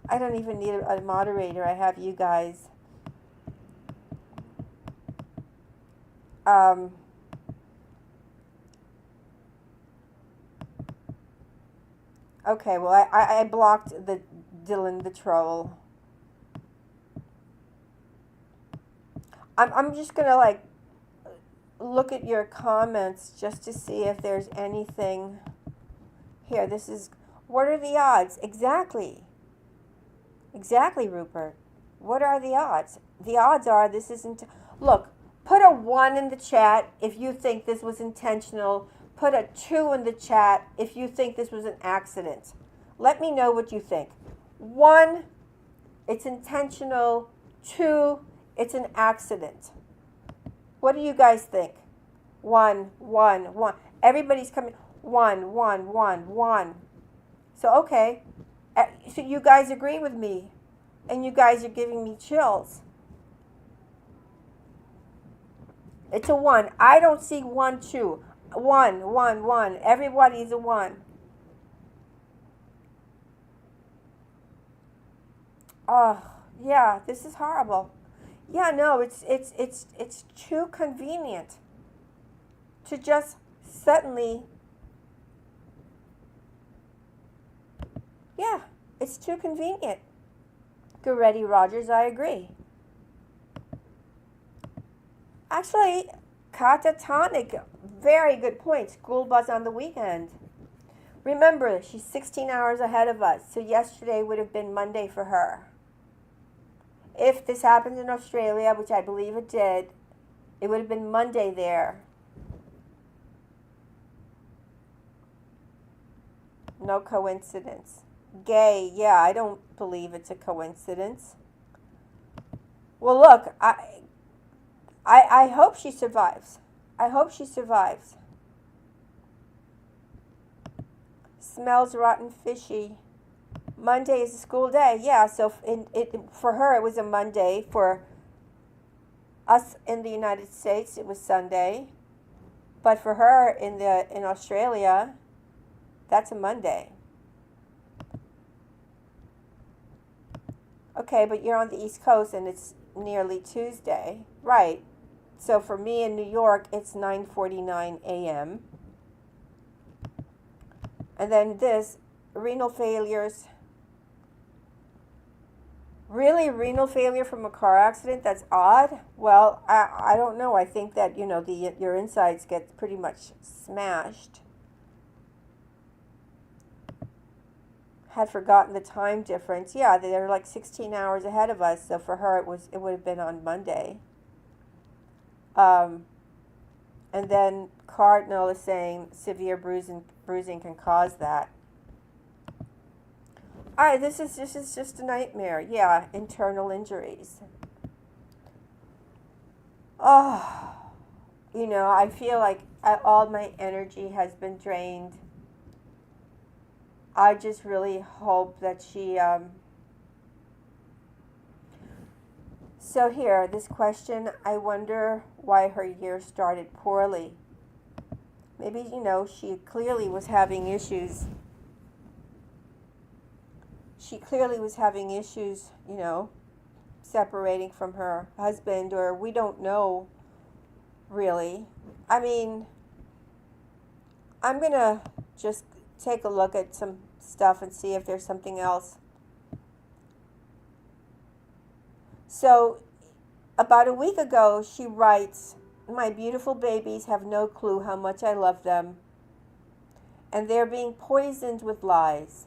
I don't even need a moderator. I have you guys. Okay, well, I blocked the Dylan the troll. I'm just going to, look at your comments just to see if there's anything here. This is, what are the odds? Exactly. Exactly, Rupert. What are the odds? The odds are this isn't, look, put a 1 in the chat if you think this was intentional. Put a 2 in the chat if you think this was an accident. Let me know what you think. 1, it's intentional. 2, it's an accident. What do you guys think? 1, 1, 1. Everybody's coming. 1, 1, 1, 1. So, okay. So you guys agree with me. And you guys are giving me chills. It's a 1. I don't see 1, 2. 1, 1, 1. Everybody's a 1. Oh, yeah, this is horrible. Yeah, no, it's too convenient to just suddenly. Yeah, it's too convenient. Goretti Rogers, I agree. Actually, catatonic, very good point. School bus on the weekend. Remember, she's 16 hours ahead of us, so yesterday would have been Monday for her. If this happened in Australia, which I believe it did, it would have been Monday there. No coincidence. Gay, yeah, I don't believe it's a coincidence. Well, look, I hope she survives. I hope she survives. Smells rotten fishy. Monday is a school day. Yeah, so for her it was a Monday. For us in the United States it was Sunday. But for her in Australia, that's a Monday. Okay, but you're on the East Coast and it's nearly Tuesday. Right. So for me in New York, it's 9:49 a.m. And then this, renal failures Really, renal failure from a car accident? That's odd. Well, I don't know. I think that, your insides get pretty much smashed. Had forgotten the time difference. Yeah, they're like 16 hours ahead of us. So for her, it would have been on Monday. Um, and then Cardinal is saying severe bruising can cause that. All right, this is just a nightmare. Yeah, internal injuries. Oh, I feel like all my energy has been drained. I just really hope that she. So here, this question, I wonder why her year started poorly. Maybe, she clearly was having issues. She clearly was having issues, separating from her husband, or we don't know really. I mean, I'm going to just take a look at some stuff and see if there's something else. So, about a week ago, she writes, "My beautiful babies have no clue how much I love them, and they're being poisoned with lies.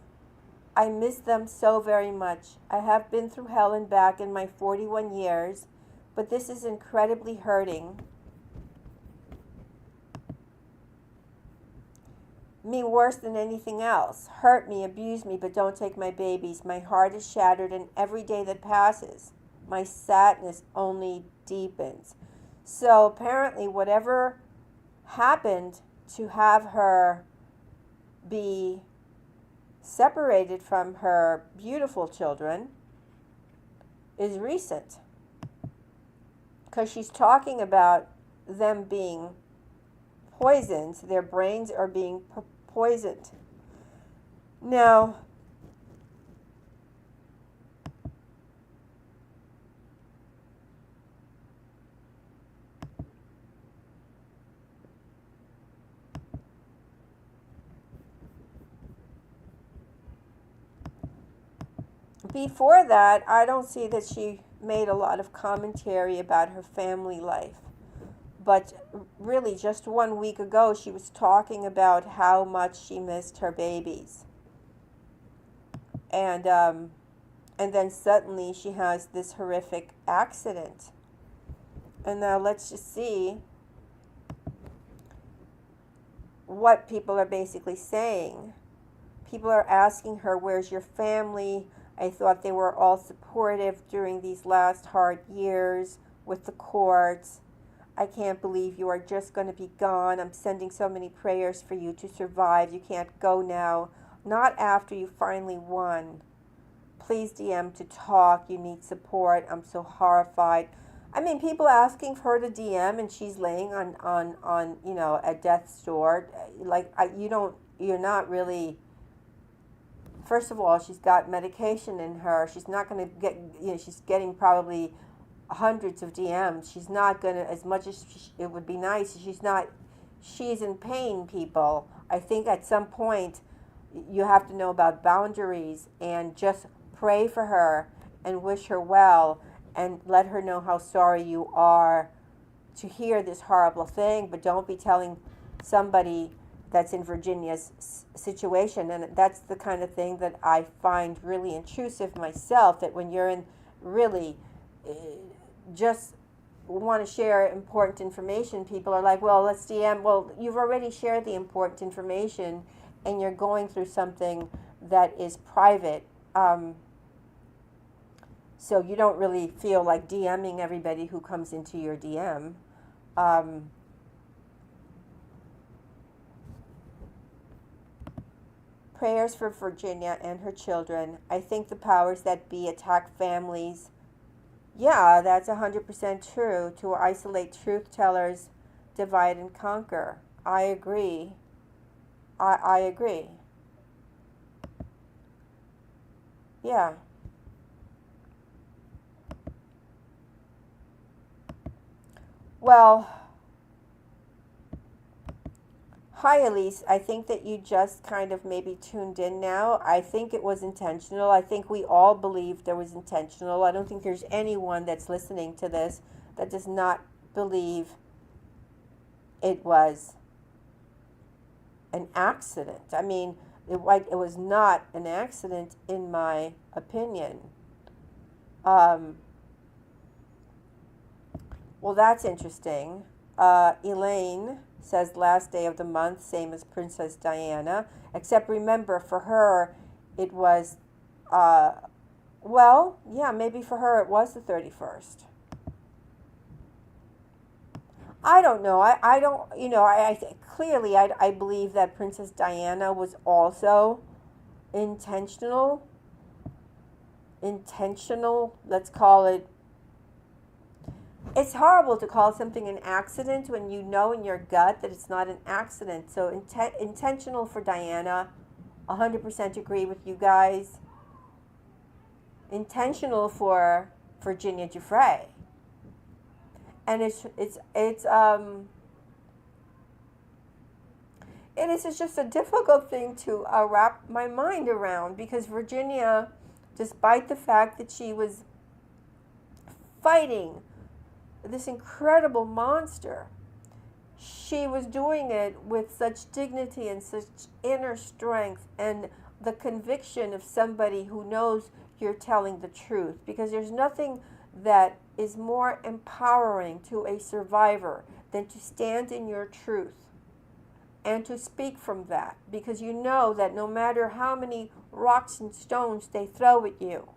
I miss them so very much. I have been through hell and back in my 41 years, but this is incredibly hurting. Me worse than anything else. Hurt me, abuse me, but don't take my babies. My heart is shattered, and every day that passes, my sadness only deepens." So apparently, whatever happened to have her be separated from her beautiful children is recent, because she's talking about them being poisoned. Their brains are being poisoned. Now, before that, I don't see that she made a lot of commentary about her family life. But really, just 1 week ago, she was talking about how much she missed her babies. And then suddenly she has this horrific accident. And now let's just see what people are basically saying. People are asking her, "Where's your family? I thought they were all supportive during these last hard years with the courts. I can't believe you are just going to be gone. I'm sending so many prayers for you to survive. You can't go now. Not after you finally won. Please DM to talk. You need support. I'm so horrified." I mean, people asking for her to DM, and she's laying on at death's door. Like, you're not really. First of all, she's got medication in her. She's not going to get, she's getting probably hundreds of DMs. She's not going to, as much as it would be nice, she's in pain, people. I think at some point you have to know about boundaries and just pray for her and wish her well and let her know how sorry you are to hear this horrible thing, but don't be telling somebody that's in Virginia's situation. And that's the kind of thing that I find really intrusive myself, that when you're in really just want to share important information, people are like, "Well, let's DM." Well, you've already shared the important information and you're going through something that is private. So you don't really feel like DMing everybody who comes into your DM. Prayers for Virginia and her children. I think the powers that be attack families. Yeah, that's 100% true. To isolate truth tellers, divide and conquer. I agree. I agree. Yeah. Well, Hi, Elise. I think that you just kind of maybe tuned in now. I think it was intentional. I think we all believe there was intentional. I don't think there's anyone that's listening to this that does not believe it was an accident. I mean, it was not an accident in my opinion. Um, well, that's interesting. Elaine says last day of the month, same as Princess Diana, except remember for her, it was, well, yeah, maybe for her it was the 31st. I don't know. I don't, clearly I believe that Princess Diana was also intentional, let's call it. It's horrible to call something an accident when you know in your gut that it's not an accident. So intentional for Diana, 100% agree with you guys. Intentional for Virginia Giuffre. And it is just a difficult thing to wrap my mind around, because Virginia, despite the fact that she was fighting this incredible monster, she was doing it with such dignity and such inner strength and the conviction of somebody who knows you're telling the truth. Because there's nothing that is more empowering to a survivor than to stand in your truth and to speak from that, because you know that no matter how many rocks and stones they throw at you,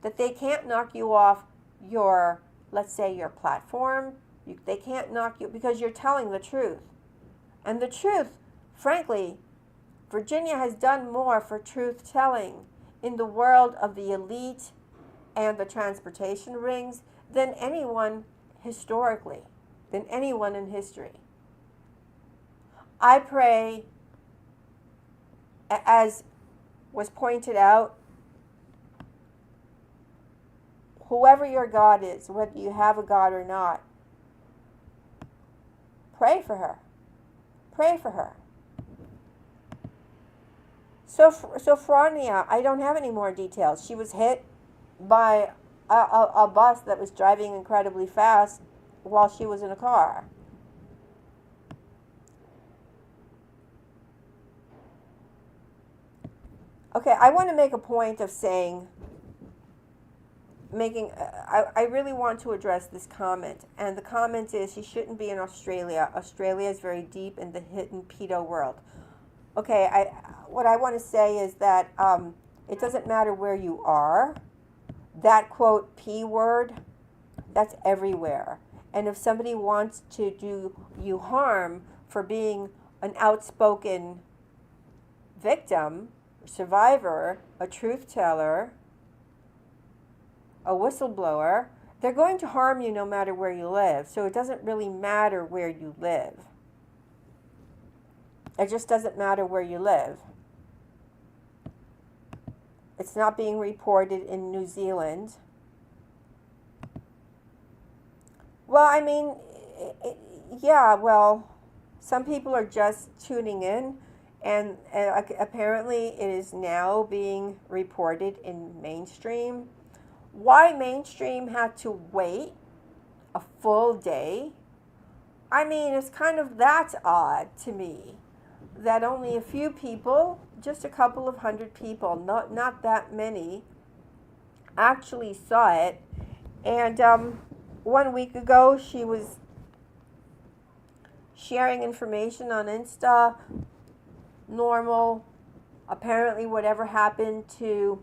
that they can't knock you off your, let's say, your platform. They can't knock you, because you're telling the truth. And the truth, frankly, Virginia has done more for truth telling in the world of the elite and the transportation rings than anyone historically, than anyone in history. I pray, as was pointed out, whoever your God is, whether you have a God or not, pray for her. Pray for her. So Frania, I don't have any more details. She was hit by a bus that was driving incredibly fast while she was in a car. Okay, I want to make a point of saying, I really want to address this comment, and the comment is she shouldn't be in Australia. Australia is very deep in the hidden pedo world. Okay, what I want to say is that it doesn't matter where you are. That quote P word, that's everywhere. And if somebody wants to do you harm for being an outspoken victim, survivor, a truth teller, a whistleblower, they're going to harm you no matter where you live. So it doesn't really matter where you live. It just doesn't matter where you live. It's not being reported in New Zealand. Well, I mean, yeah, well, some people are just tuning in, and apparently it is now being reported in mainstream. Why mainstream had to wait a full day? I mean, it's kind of, that's odd to me, that only a few people, just a couple of hundred people, not that many, actually saw it. And 1 week ago, she was sharing information on Insta, normal. Apparently, whatever happened to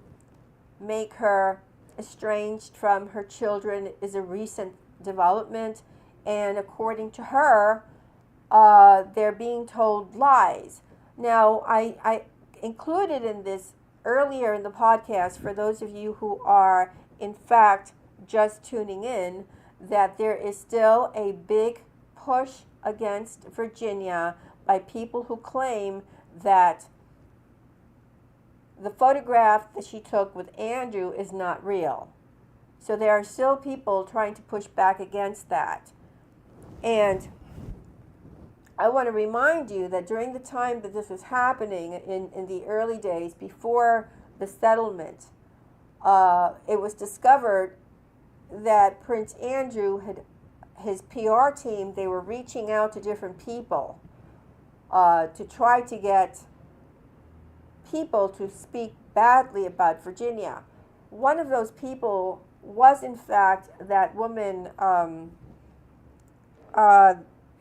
make her estranged from her children is a recent development. And according to her, they're being told lies. Now, I included in this earlier in the podcast, for those of you who are, in fact, just tuning in, that there is still a big push against Virginia by people who claim that the photograph that she took with Andrew is not real. So there are still people trying to push back against that. And I want to remind you that during the time that this was happening in the early days before the settlement, it was discovered that Prince Andrew had his PR team, they were reaching out to different people to try to get people to speak badly about Virginia. One of those people was, in fact, that woman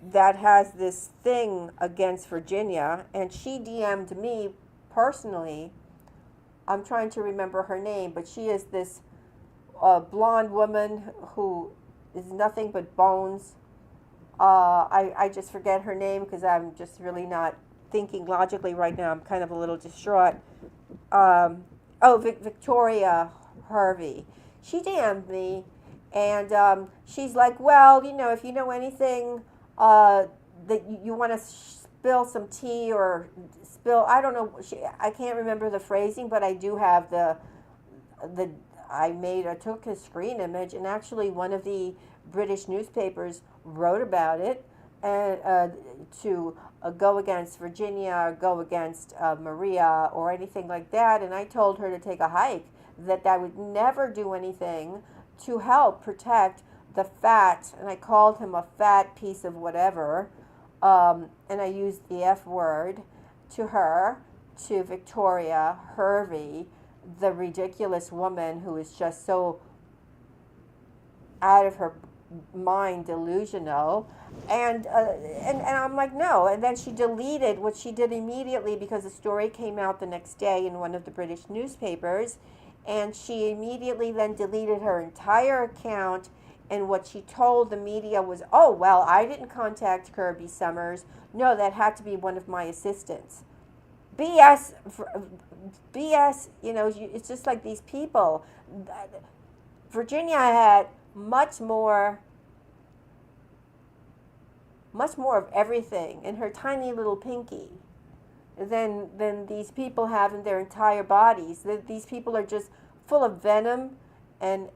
that has this thing against Virginia, and she DM'd me personally. I'm trying to remember her name, but she is this blonde woman who is nothing but bones. I just forget her name because I'm just really not thinking logically right now. I'm kind of a little distraught. Victoria Harvey. She DM'd me, and she's like, well, if you know anything that you want to spill some tea or spill, I don't know, I can't remember the phrasing, but I do have I took a screen image, and actually one of the British newspapers wrote about it, and to go against Virginia or go against Maria or anything like that. And I told her to take a hike, that I would never do anything to help protect the fat, and I called him a fat piece of whatever, and I used the F word to her, to Victoria Hervey, the ridiculous woman who is just so out of her mind, delusional, and I'm like, no. And then she deleted what she did immediately, because the story came out the next day in one of the British newspapers, and she immediately then deleted her entire account. And what she told the media was, oh, well, I didn't contact Kirby Summers. No, that had to be one of my assistants. BS, it's just like these people. Virginia had much more of everything in her tiny little pinky than these people have in their entire bodies. These people are just full of venom and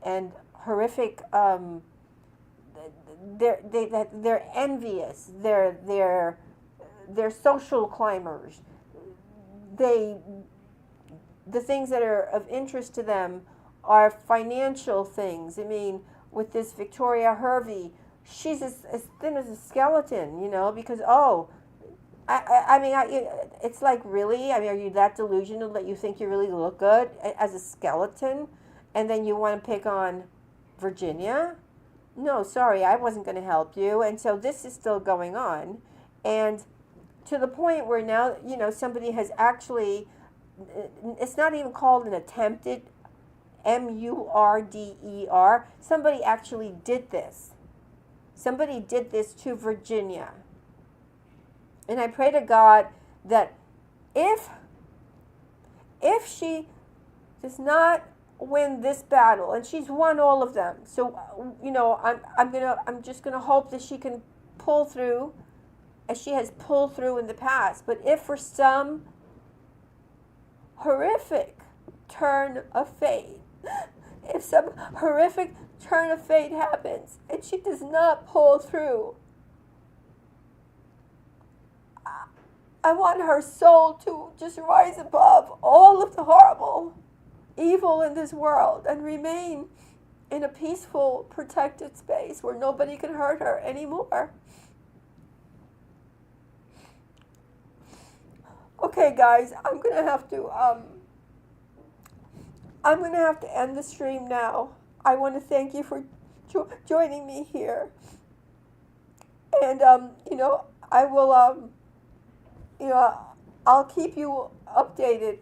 horrific. They're envious. They're social climbers. The things that are of interest to them are financial things. I mean, with this Victoria Hervey, she's as thin as a skeleton, because, it's like, really? I mean, are you that delusional that you think you really look good as a skeleton, and then you want to pick on Virginia? No, sorry, I wasn't going to help you. And so this is still going on, and to the point where now, somebody has actually, it's not even called an attempted, murder. Somebody actually did this. Somebody did this to Virginia. And I pray to God that if she does not win this battle, and she's won all of them, so I'm just gonna hope that she can pull through, as she has pulled through in the past. But if for some horrific turn of fate, if some horrific turn of fate happens and she does not pull through, I want her soul to just rise above all of the horrible evil in this world and remain in a peaceful, protected space where nobody can hurt her anymore. Okay, guys, I'm gonna have to end the stream now. I want to thank you for joining me here, and I will I'll keep you updated.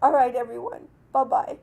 All right, everyone. Bye bye.